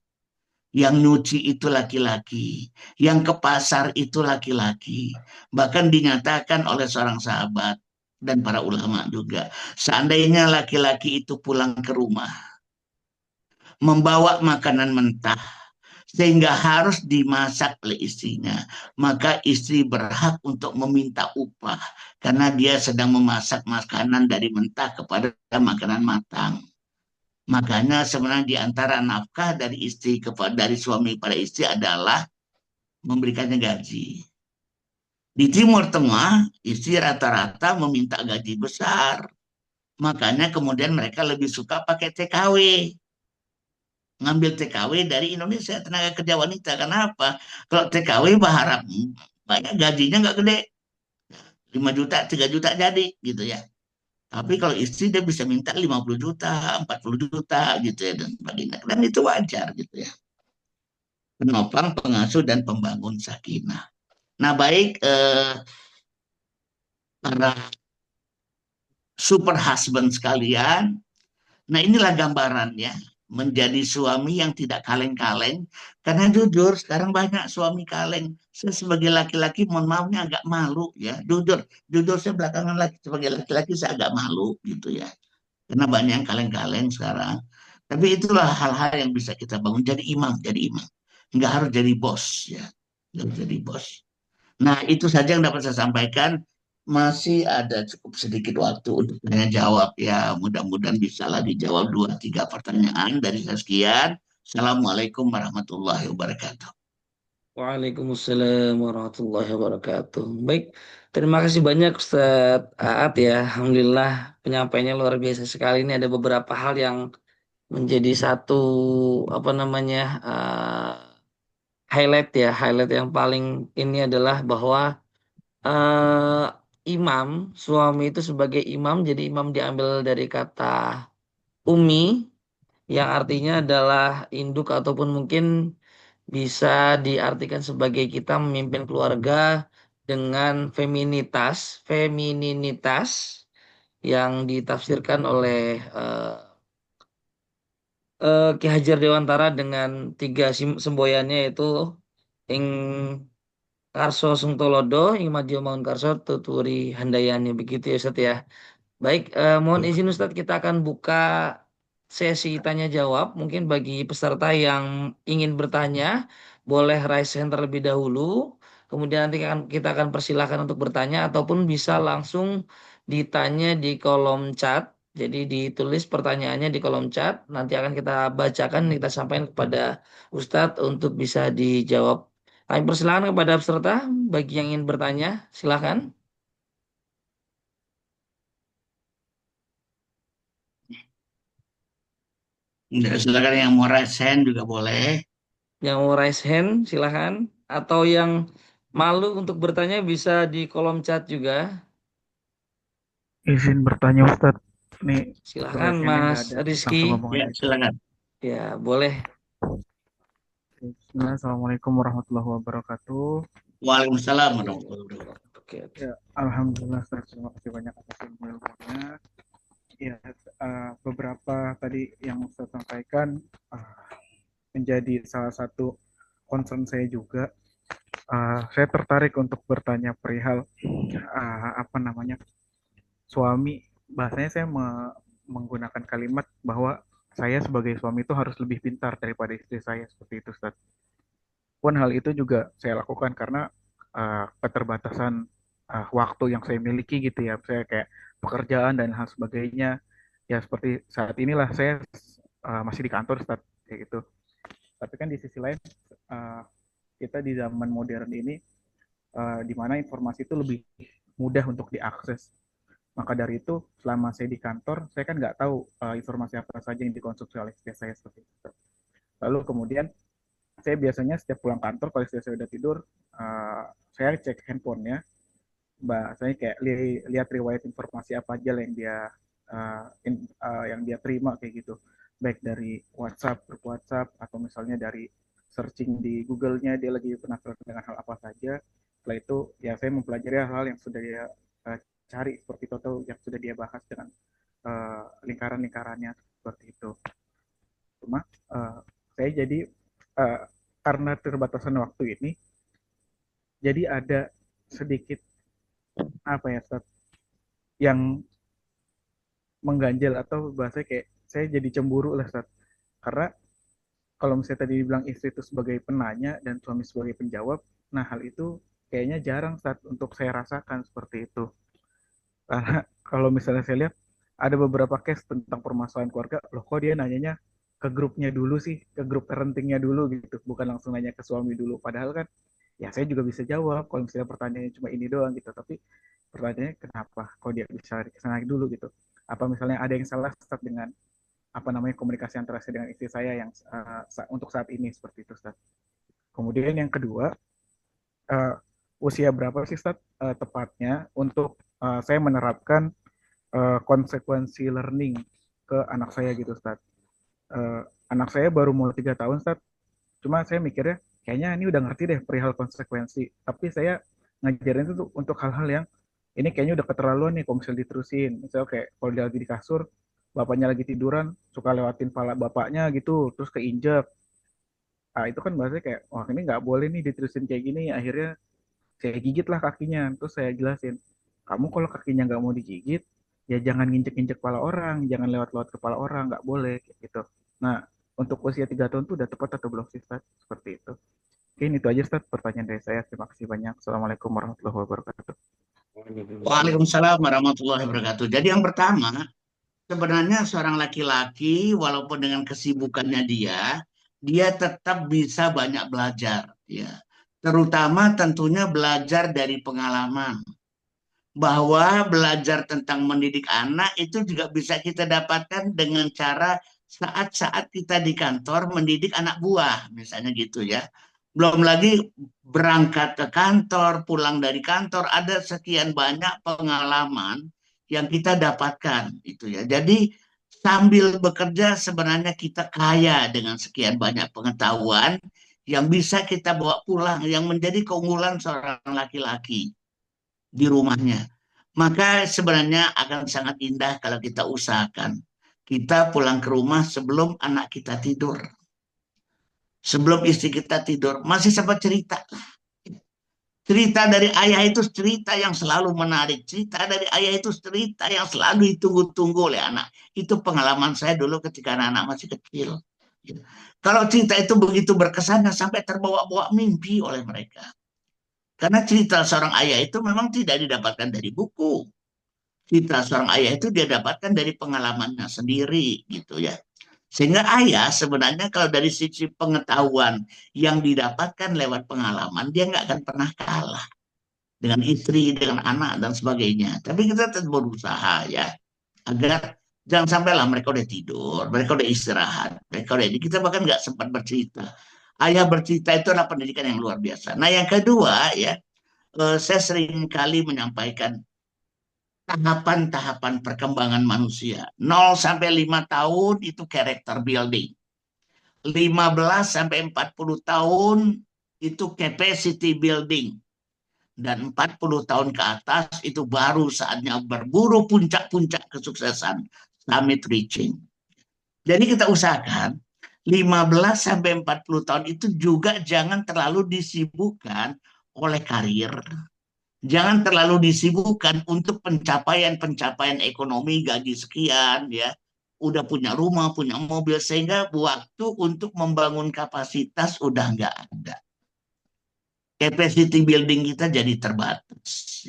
Speaker 1: yang nyuci itu laki-laki, yang ke pasar itu laki-laki. Bahkan dinyatakan oleh seorang sahabat dan para ulama juga, seandainya laki-laki itu pulang ke rumah membawa makanan mentah sehingga harus dimasak oleh istrinya, maka istri berhak untuk meminta upah karena dia sedang memasak makanan dari mentah kepada makanan matang. Makanya sebenarnya di antara nafkah dari istri kepada dari suami pada istri adalah memberikannya gaji. Di Timur Tengah, istri rata-rata meminta gaji besar. Makanya kemudian mereka lebih suka pakai TKW, ngambil TKW dari Indonesia, tenaga kerja wanita. Kenapa? Kalau TKW berharap banyak, gajinya nggak gede, 5 juta 3 juta jadi gitu ya. Tapi kalau istri dia bisa minta 50 juta 40 juta gitu ya, dan sebagainya, dan itu wajar gitu ya. Penopang, pengasuh, dan pembangun sakinah. Nah, baik, para super husband sekalian, nah, inilah gambarannya menjadi suami yang tidak kaleng-kaleng. Karena jujur, sekarang banyak suami kaleng. Saya sebagai laki-laki, mohon maafnya agak malu ya. Jujur, jujur saya belakangan lagi sebagai laki-laki saya agak malu gitu ya. Karena banyak yang kaleng-kaleng sekarang. Tapi itulah hal-hal yang bisa kita bangun. Jadi imam, jadi imam. Nggak harus jadi bos ya. Nggak harus jadi bos. Nah, itu saja yang dapat saya sampaikan. Masih ada cukup sedikit waktu untuk tanya jawab ya. Mudah-mudahan bisa lagi jawab dua tiga pertanyaan dari saya sekian. Assalamualaikum warahmatullahi wabarakatuh.
Speaker 2: Waalaikumsalam warahmatullahi wabarakatuh. Baik, terima kasih banyak Ustadz Aat ya. Alhamdulillah penyampaiannya luar biasa sekali. Ini ada beberapa hal yang menjadi satu apa namanya highlight ya. Highlight yang paling ini adalah bahwa imam, suami itu sebagai imam. Jadi imam diambil dari kata umi yang artinya adalah induk ataupun mungkin bisa diartikan sebagai kita memimpin keluarga dengan femininitas yang ditafsirkan oleh Ki Hajar Dewantara dengan tiga semboyannya yaitu ing Karso Sungtolodo, ing Madya Mangun Karso, Tuturi Handayani, begitu ya Ustaz ya. Baik, mohon izin Ustadz, kita akan buka sesi tanya jawab. Mungkin bagi peserta yang ingin bertanya, boleh raise hand terlebih dahulu. Kemudian nanti kita akan persilahkan untuk bertanya ataupun bisa langsung ditanya di kolom chat. Jadi ditulis pertanyaannya di kolom chat, nanti akan kita bacakan, kita sampaikan kepada Ustadz untuk bisa dijawab. Kami persilahkan kepada peserta bagi yang ingin bertanya, silakan.
Speaker 1: Ya, silakan yang mau raise hand juga boleh.
Speaker 2: Yang mau raise hand, silakan. Atau yang malu untuk bertanya bisa di kolom chat juga.
Speaker 3: Izin bertanya Ustadz, nih
Speaker 2: Silakan
Speaker 3: raise hand-nya
Speaker 2: Mas
Speaker 3: nggak ada,
Speaker 2: Rizky.
Speaker 3: langsung ngomong
Speaker 1: Ya,
Speaker 3: aja.
Speaker 1: silakan.
Speaker 2: Ya, boleh.
Speaker 3: Bismillah, Assalamualaikum warahmatullahi wabarakatuh.
Speaker 1: Waalaikumsalam warahmatullahi wabarakatuh.
Speaker 2: Oke, oke.
Speaker 3: Ya, Alhamdulillah Ustadz, terima kasih banyak atas ilmu-ilmunya. Ya, beberapa tadi yang Ustadz sampaikan menjadi salah satu concern saya juga. Saya tertarik untuk bertanya perihal apa namanya suami. Bahasanya saya menggunakan kalimat bahwa saya sebagai suami itu harus lebih pintar daripada istri saya seperti itu, Ustaz. Pun hal itu juga saya lakukan karena keterbatasan waktu yang saya miliki gitu ya. Saya kayak pekerjaan dan hal sebagainya. Ya seperti saat inilah saya masih di kantor, Ustaz, kayak gitu. Tapi kan di sisi lain uh, kita di zaman modern ini di mana informasi itu lebih mudah untuk diakses. Maka dari itu, selama saya di kantor, saya kan nggak tahu informasi apa saja yang dikonsumsi oleh istri saya seperti itu. Lalu kemudian, saya biasanya setiap pulang kantor, kalau istri saya udah tidur, saya cek handphonenya, saya kayak lihat riwayat informasi apa aja yang dia yang dia terima kayak gitu, baik dari WhatsApp, grup WhatsApp, atau misalnya dari searching di Google-nya dia lagi penasaran dengan hal apa saja. Setelah itu ya saya mempelajari hal-hal yang sudah dia cari seperti itu atau yang sudah dia bahas dengan lingkaran-lingkarannya seperti itu. Cuma saya jadi uh, karena terbatasan waktu ini, jadi ada sedikit apa ya, Ustaz, yang mengganjal atau bahasa kayak saya jadi cemburu lah, Ustaz. Karena kalau misalnya tadi dibilang istri itu sebagai penanya dan suami sebagai penjawab, nah hal itu kayaknya jarang, Ustaz, untuk saya rasakan seperti itu. Karena kalau misalnya saya lihat ada beberapa case tentang permasalahan keluarga, loh kok dia nanyanya ke grupnya dulu sih, ke grup parentingnya dulu gitu, bukan langsung nanya ke suami dulu. Padahal kan ya saya juga bisa jawab kalau misalnya pertanyaannya cuma ini doang gitu, tapi pertanyaannya kenapa kok dia bisa ke sana dulu gitu. Apa misalnya ada yang salah Ustaz dengan apa namanya komunikasi antara saya dengan istri saya yang untuk saat ini seperti itu, Ustaz. Kemudian yang kedua, uh, usia berapa sih Ustaz tepatnya untuk saya menerapkan konsekuensi learning ke anak saya gitu, Ustaz. Anak saya baru mau 3 tahun, Ustaz. Cuma saya mikirnya kayaknya ini udah ngerti deh perihal konsekuensi. Tapi saya ngajarin itu untuk hal-hal yang ini kayaknya udah keterlaluan nih kalau misalnya diterusin. Misalnya kayak kalau dia lagi di kasur, bapaknya lagi tiduran, suka lewatin pala bapaknya gitu, terus keinjek. Itu kan bahasanya kayak, wah ini nggak boleh nih diterusin kayak gini. Akhirnya saya gigit lah kakinya. Terus saya jelasin, kamu kalau kakinya nggak mau digigit, ya jangan nginjek-nginjek kepala orang, jangan lewat-lewat kepala orang, nggak boleh kayak gitu. Nah, untuk usia 3 tahun itu udah tepat atau belum sih, Ustaz? Seperti itu. Mungkin itu aja, Ustaz, pertanyaan dari saya. Terima kasih banyak. Assalamualaikum warahmatullahi wabarakatuh.
Speaker 1: Waalaikumsalam warahmatullahi wabarakatuh. Jadi yang pertama, sebenarnya seorang laki-laki walaupun dengan kesibukannya dia tetap bisa banyak belajar, ya. Terutama tentunya belajar dari pengalaman. Bahwa belajar tentang mendidik anak itu juga bisa kita dapatkan dengan cara saat-saat kita di kantor mendidik anak buah, misalnya gitu ya. Belum lagi berangkat ke kantor, pulang dari kantor, ada sekian banyak pengalaman yang kita dapatkan itu ya. Jadi sambil bekerja sebenarnya kita kaya dengan sekian banyak pengetahuan yang bisa kita bawa pulang, yang menjadi keunggulan seorang laki-laki di rumahnya. Maka sebenarnya akan sangat indah kalau kita usahakan. Kita pulang ke rumah sebelum anak kita tidur. Sebelum istri kita tidur. Masih sempat cerita. Cerita dari ayah itu cerita yang selalu menarik. Cerita dari ayah itu cerita yang selalu ditunggu-tunggu oleh anak. Itu pengalaman saya dulu ketika anak-anak masih kecil. Kalau cerita itu begitu berkesannya sampai terbawa-bawa mimpi oleh mereka. Karena cerita seorang ayah itu memang tidak didapatkan dari buku. Cerita seorang ayah itu dia dapatkan dari pengalamannya sendiri gitu ya. Sehingga ayah sebenarnya kalau dari sisi pengetahuan yang didapatkan lewat pengalaman, dia nggak akan pernah kalah dengan istri, dengan anak, dan sebagainya. Tapi kita tetap berusaha ya, agar jangan sampailah mereka udah tidur, mereka udah istirahat, mereka udah ini. Kita bahkan nggak sempat bercerita. Ayah bercerita itu adalah pendidikan yang luar biasa. Nah yang kedua ya, saya sering kali menyampaikan tahapan-tahapan perkembangan manusia. 0 sampai 5 tahun itu character building. 15 sampai 40 tahun itu capacity building. Dan 40 tahun ke atas itu baru saatnya berburu puncak-puncak kesuksesan. Summit reaching. Jadi kita usahakan 15 sampai 40 tahun itu juga jangan terlalu disibukkan oleh karir. Jangan terlalu disibukkan untuk pencapaian-pencapaian ekonomi gaji sekian ya. Udah punya rumah, punya mobil sehingga waktu untuk membangun kapasitas udah nggak ada. Capacity building kita jadi terbatas.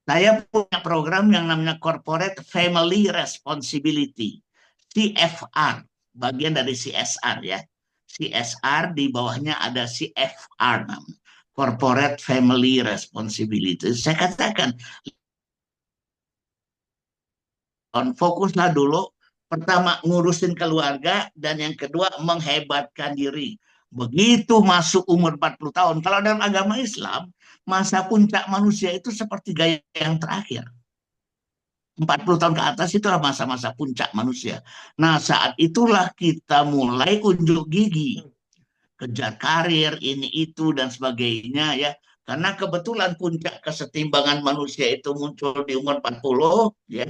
Speaker 1: Saya punya program yang namanya Corporate Family Responsibility, CFR, bagian dari CSR ya. CSR di bawahnya ada CFR namanya. Corporate Family Responsibility. Saya katakan, fokuslah dulu. Pertama, ngurusin keluarga. Dan yang kedua, menghebatkan diri. Begitu masuk umur 40 tahun. Kalau dalam agama Islam, masa puncak manusia itu seperti gaya yang terakhir. 40 tahun ke atas itulah masa-masa puncak manusia. Nah, saat itulah kita mulai unjuk gigi. Kejar karir, ini, itu, dan sebagainya ya. Karena kebetulan puncak kesetimbangan manusia itu muncul di umur 40, ya.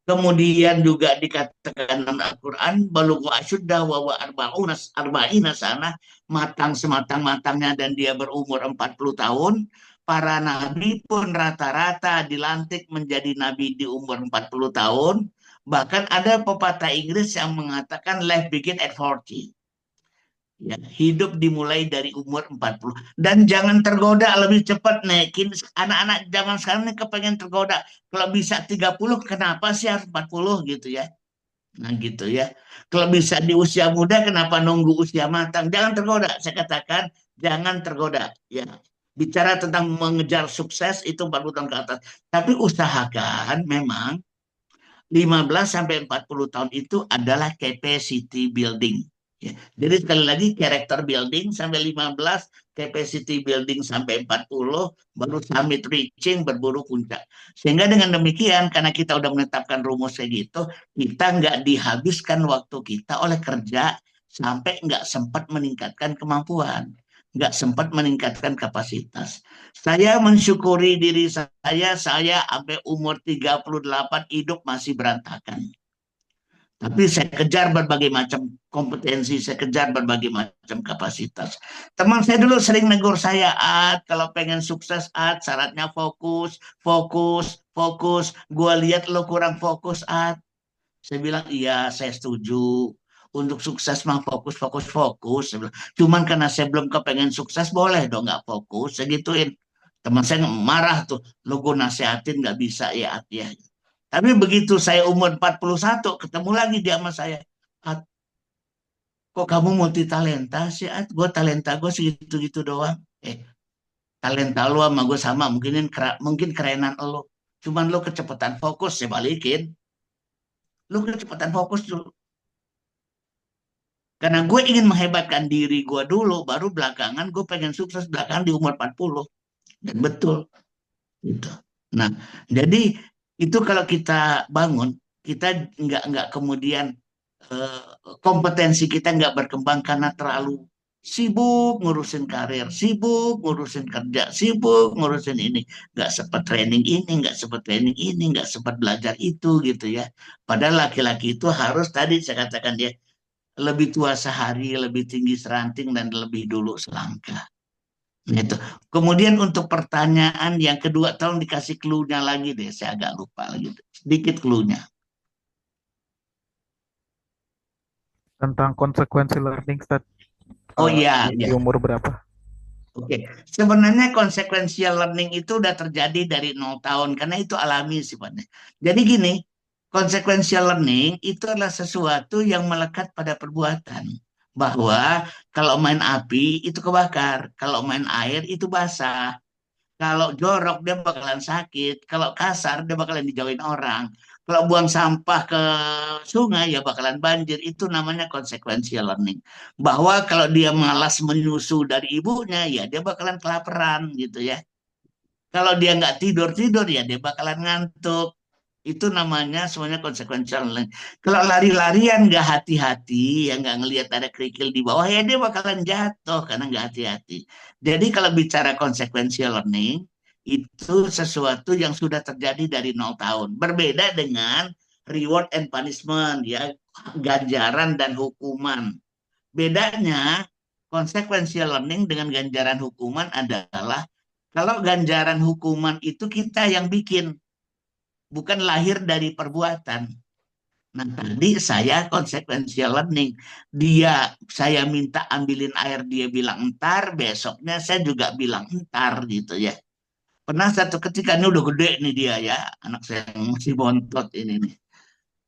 Speaker 1: Kemudian juga dikatakan dalam Al-Quran, balughu asyuddah wa arba'ina sana, matang sematang-matangnya dan dia berumur 40 tahun. Para nabi pun rata-rata dilantik menjadi nabi di umur 40 tahun. Bahkan ada pepatah Inggris yang mengatakan life begin at 40. Ya, hidup dimulai dari umur 40. Dan jangan tergoda lebih cepat naikin. Anak-anak zaman sekarang ini kepengen tergoda. Kalau bisa 30, kenapa sih harus 40 gitu ya. Nah gitu ya. Kalau bisa di usia muda, kenapa nunggu usia matang? Jangan tergoda. Saya katakan, jangan tergoda. Ya. Bicara tentang mengejar sukses itu 40 tahun ke atas. Tapi usahakan memang 15 sampai 40 tahun itu adalah capacity building. Ya. Jadi sekali lagi character building sampai 15, capacity building sampai 40, baru summit reaching berburu puncak. Sehingga dengan demikian karena kita udah menetapkan rumus kayak gitu, kita nggak dihabiskan waktu kita oleh kerja sampai nggak sempat meningkatkan kemampuan, nggak sempat meningkatkan kapasitas. Saya mensyukuri diri saya sampai umur 38 hidup masih berantakan. Tapi saya kejar berbagai macam kompetensi, saya kejar berbagai macam kapasitas. Teman saya dulu sering negur saya, kalau pengen sukses, syaratnya fokus, fokus, fokus. Gua lihat lo kurang fokus, Saya bilang, iya, saya setuju. Untuk sukses mah fokus, fokus, fokus. Saya bilang, cuman karena saya belum kepengen sukses, boleh dong nggak fokus. Saya gituin. Teman saya marah tuh, lo gue nasehatin nggak bisa ya, ya. Tapi begitu saya umur 41, ketemu lagi dia sama saya. At, kok kamu multi talenta sih? Gue talenta gue segitu-gitu doang. Talenta lo sama gue sama, mungkin kerenan lo. Cuman lo kecepatan fokus, saya balikin. Lo kecepatan fokus dulu. Karena gue ingin menghebatkan diri gue dulu, baru belakangan gue pengen sukses belakangan di umur 40. Dan betul. Gitu. Nah, jadi itu kalau kita bangun, kita nggak kemudian eh, kompetensi kita nggak berkembang karena terlalu sibuk ngurusin karir, sibuk ngurusin kerja, sibuk ngurusin ini, nggak sempat training ini, nggak sempat training ini, nggak sempat belajar itu gitu ya. Padahal laki-laki itu harus tadi saya katakan dia lebih tua sehari, lebih tinggi seranting dan lebih dulu selangkah. Nah, itu. Kemudian untuk pertanyaan yang kedua, tolong dikasih clue-nya lagi deh. Saya agak lupa lagi. Sedikit clue-nya.
Speaker 3: Tentang konsekuensi learning, Ustaz.
Speaker 1: Oh iya,
Speaker 3: Di
Speaker 1: ya.
Speaker 3: umur berapa?
Speaker 1: Oke, sebenarnya consequential learning itu udah terjadi dari 0 tahun karena itu alami sifatnya. Jadi gini, consequential learning itu adalah sesuatu yang melekat pada perbuatan. Bahwa kalau main api itu kebakar, kalau main air itu basah. Kalau jorok dia bakalan sakit, kalau kasar dia bakalan dijauhin orang. Kalau buang sampah ke sungai ya bakalan banjir. Itu namanya consequential learning. Bahwa kalau dia malas menyusu dari ibunya ya dia bakalan kelaparan gitu ya. Kalau dia nggak tidur-tidur ya dia bakalan ngantuk. Itu namanya semuanya consequential learning. Kalau lari-larian nggak hati-hati, ya nggak ngelihat ada kerikil di bawah, ya dia bakalan jatuh karena nggak hati-hati. Jadi kalau bicara consequential learning, itu sesuatu yang sudah terjadi dari 0 tahun. Berbeda dengan reward and punishment, ya ganjaran dan hukuman. Bedanya consequential learning dengan ganjaran hukuman adalah kalau ganjaran hukuman itu kita yang bikin, bukan lahir dari perbuatan. Nah, tadi saya consequential learning. Saya minta ambilin air, dia bilang entar, besoknya saya juga bilang entar gitu ya. Pernah satu ketika, ini udah gede nih dia ya, anak saya yang masih bontot ini nih.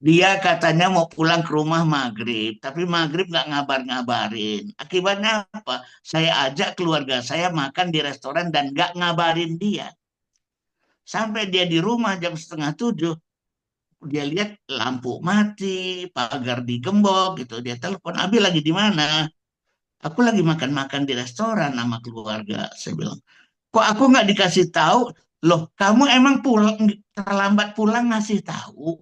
Speaker 1: Dia katanya mau pulang ke rumah maghrib, tapi maghrib nggak ngabar-ngabarin. Akibatnya apa? Saya ajak keluarga saya makan di restoran dan nggak ngabarin dia. Sampai dia di rumah jam 6:30, dia lihat lampu mati, pagar digembok gitu. Dia telepon, Abi lagi di mana? Aku lagi makan-makan di restoran sama keluarga. Saya bilang, kok aku nggak dikasih tahu? Loh, kamu emang pulang terlambat pulang ngasih tahu?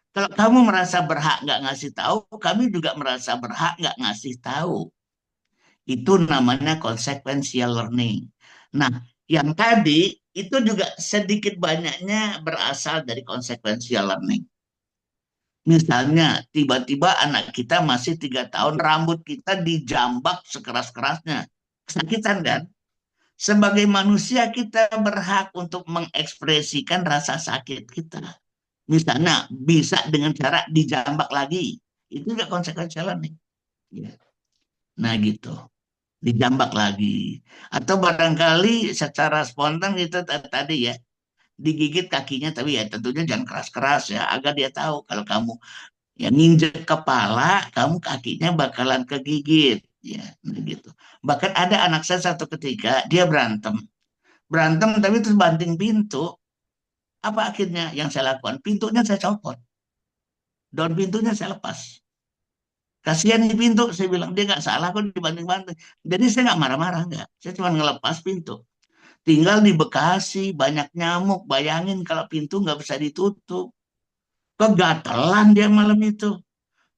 Speaker 1: Kalau kamu merasa berhak nggak ngasih tahu, kami juga merasa berhak nggak ngasih tahu. Itu namanya consequential learning. Nah, yang tadi itu juga sedikit banyaknya berasal dari consequential learning. Misalnya, tiba-tiba anak kita masih 3 tahun, rambut kita dijambak sekeras-kerasnya. Kesakitan kan? Sebagai manusia kita berhak untuk mengekspresikan rasa sakit kita. Misalnya, bisa dengan cara dijambak lagi. Itu juga konsekuensi nih. Ya. Nah gitu, dijambak lagi. Atau barangkali secara spontan itu tadi ya, digigit kakinya, tapi ya tentunya jangan keras-keras ya, agar dia tahu kalau kamu ya nginjek kepala, kamu kakinya bakalan kegigit. Ya, nah gitu. Bahkan ada anak saya satu ketika dia berantem, berantem tapi terus banting pintu. Apa akhirnya yang saya lakukan? Pintunya saya copot, daun pintunya saya lepas. Kasihan di pintu, saya bilang dia nggak salah kok dibanting-banting. Jadi saya nggak marah-marah, nggak. Saya cuma ngelepas pintu. Tinggal di Bekasi, banyak nyamuk. Bayangin kalau pintu nggak bisa ditutup. Kegatelan dia malam itu.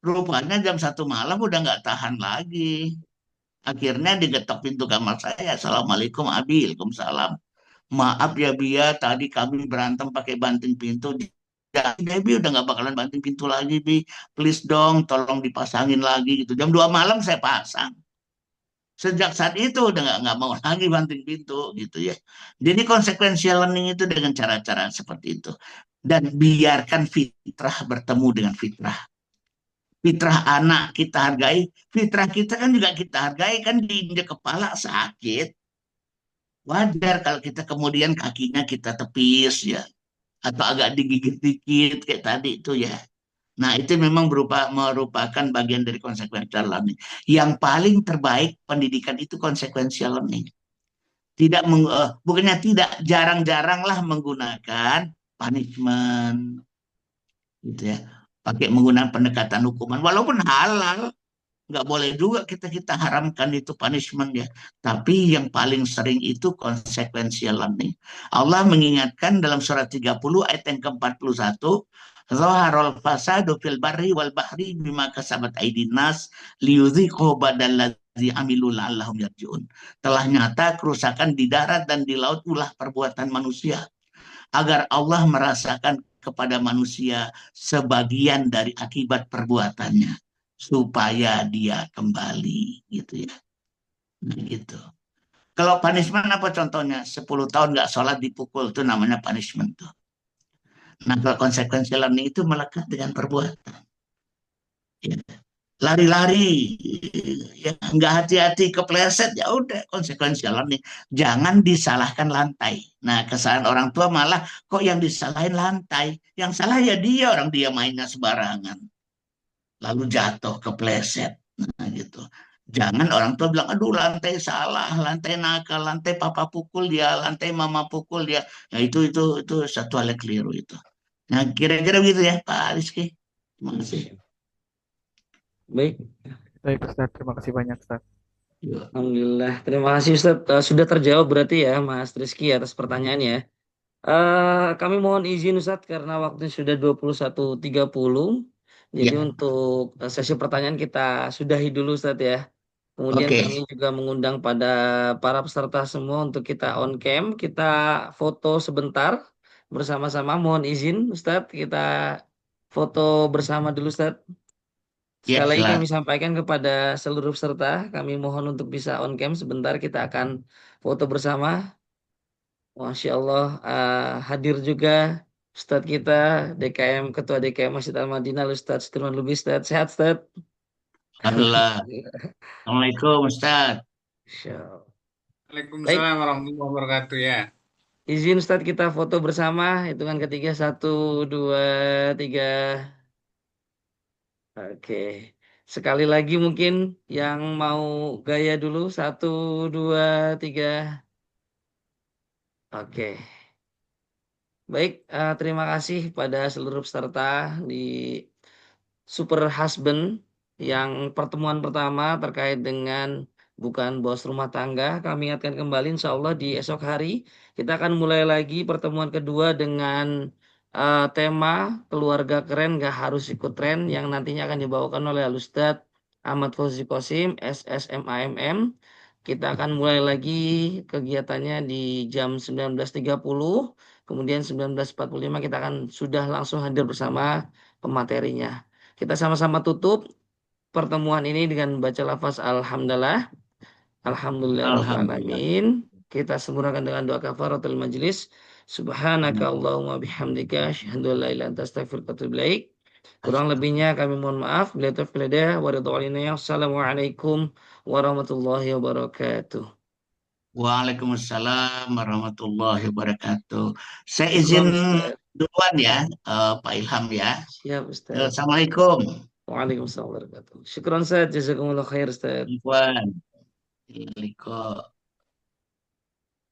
Speaker 1: Rupanya jam 1 malam udah nggak tahan lagi. Akhirnya digetok pintu kamar saya. Assalamualaikum Abi, Waalaikumsalam. Maaf ya Bia, tadi kami berantem pakai banting pintu. Ya, Bi udah nggak bakalan banting pintu lagi, Bi. Please dong, tolong dipasangin lagi gitu. Jam 2 malam saya pasang. Sejak saat itu udah nggak mau lagi banting pintu gitu ya. Jadi consequential learning itu dengan cara-cara seperti itu. Dan biarkan fitrah bertemu dengan fitrah. Fitrah anak kita hargai, fitrah kita kan juga kita hargai, kan diinjak kepala sakit. Wajar kalau kita kemudian kakinya kita tepis ya, atau agak digigit dikit kayak tadi itu ya. Nah, itu memang merupakan bagian dari consequential learning. Yang paling terbaik pendidikan itu consequential learning. Bukannya tidak, jarang-jaranglah menggunakan punishment gitu ya. Pakai menggunakan pendekatan hukuman walaupun halal, nggak boleh juga kita kita haramkan itu punishment ya. Tapi yang paling sering itu consequential learning. Allah mengingatkan dalam surat 30 ayat yang ke-41, Zaharul fasadu fil barri wal bahri bima kasabat aydin nas liyudhiqu badalladzi amilu la'allahum yarji'un. Telah nyata kerusakan di darat dan di laut ulah perbuatan manusia, agar Allah merasakan kepada manusia sebagian dari akibat perbuatannya supaya dia kembali gitu ya. Nah, gitu. Kalau punishment apa contohnya? 10 tahun nggak sholat dipukul itu namanya punishment tuh. Nah, kalau konsekuensi learning itu melekat dengan perbuatan. Ya. lari-lari, ya nggak hati-hati kepleset, ya udah konsekuensi alam nih. Jangan disalahkan lantai. Nah, kesalahan orang tua malah kok yang disalahin lantai. Yang salah ya dia, orang dia mainnya sembarangan. Lalu jatuh kepleset. Nah, gitu. Jangan orang tua bilang, aduh lantai salah, lantai nakal, lantai papa pukul dia, lantai mama pukul dia. Nah, itu satu hal yang keliru itu. Nah, kira-kira begitu ya, Pak Rizky. Terima kasih.
Speaker 2: Baik,
Speaker 3: Baik Ustaz, terima kasih banyak Ustaz.
Speaker 1: Yuk.
Speaker 2: Alhamdulillah. Terima kasih Ustaz. Sudah terjawab berarti ya Mas Rizky atas pertanyaannya. Kami mohon izin Ustaz karena waktunya sudah 21.30. Jadi
Speaker 1: Ya,
Speaker 2: untuk sesi pertanyaan kita sudahi dulu Ustaz ya. Kemudian
Speaker 1: oke.
Speaker 2: kami juga mengundang pada para peserta semua untuk kita on cam, kita foto sebentar bersama-sama. Mohon izin Ustadz, kita foto bersama dulu Ustadz.
Speaker 1: Ya,
Speaker 2: Sekali lagi kami
Speaker 1: silakan.
Speaker 2: sampaikan kepada seluruh peserta, kami mohon untuk bisa on cam sebentar, kita akan foto bersama. Masya Allah, hadir juga Ustadz kita, DKM, Ketua DKM Masjid Al-Madinah, Ustadz Sudirman Lubis, Ustadz. Sehat Ustadz?
Speaker 1: Alhamdulillah. Assalamualaikum, Ustaz.
Speaker 2: Insya Allah. Baik,
Speaker 4: Waalaikumsalam warahmatullahi wabarakatuh ya.
Speaker 2: izin Ustadz kita foto bersama, hitungan ketiga, satu, dua, tiga. Oke, sekali lagi mungkin yang mau gaya dulu, satu, dua, tiga. Oke, baik, terima kasih pada seluruh peserta di Super Husband yang pertemuan pertama terkait dengan bukan bos rumah tangga. Kami ingatkan kembali insya Allah di esok hari kita akan mulai lagi pertemuan kedua dengan tema keluarga keren gak harus ikut tren yang nantinya akan dibawakan oleh Alustad Ahmad Fauzi Kosim SSMAMM. Kita akan mulai lagi kegiatannya di jam 19.30. Kemudian 19.45 kita akan sudah langsung hadir bersama pematerinya. Kita sama-sama tutup pertemuan ini dengan baca lafaz Alhamdulillah.
Speaker 1: Alhamdulillah.
Speaker 2: Alhamdulillahirrahmanirrahim. Kita sempurnakan dengan doa kafaratul majlis. Subhanaka Allahumma bihamdika. Asyhadu an la ilaha illa anta astaghfiruka wa atubu ilaik. Kurang lebihnya kami mohon maaf. Bila taufiq wal hidayah wa ridha wal inayah. Assalamualaikum warahmatullahi wabarakatuh.
Speaker 1: Waalaikumsalam warahmatullahi wabarakatuh. Saya izin
Speaker 2: Syukron Ustaz.
Speaker 1: duluan ya, Pak Ilham ya.
Speaker 2: Siap Ustaz.
Speaker 1: Assalamualaikum.
Speaker 2: Waalaikumsalam warahmatullahi wabarakatuh. Syukron Ustaz. Jazakumullah khair Ustaz.
Speaker 1: Waalaikumsalam.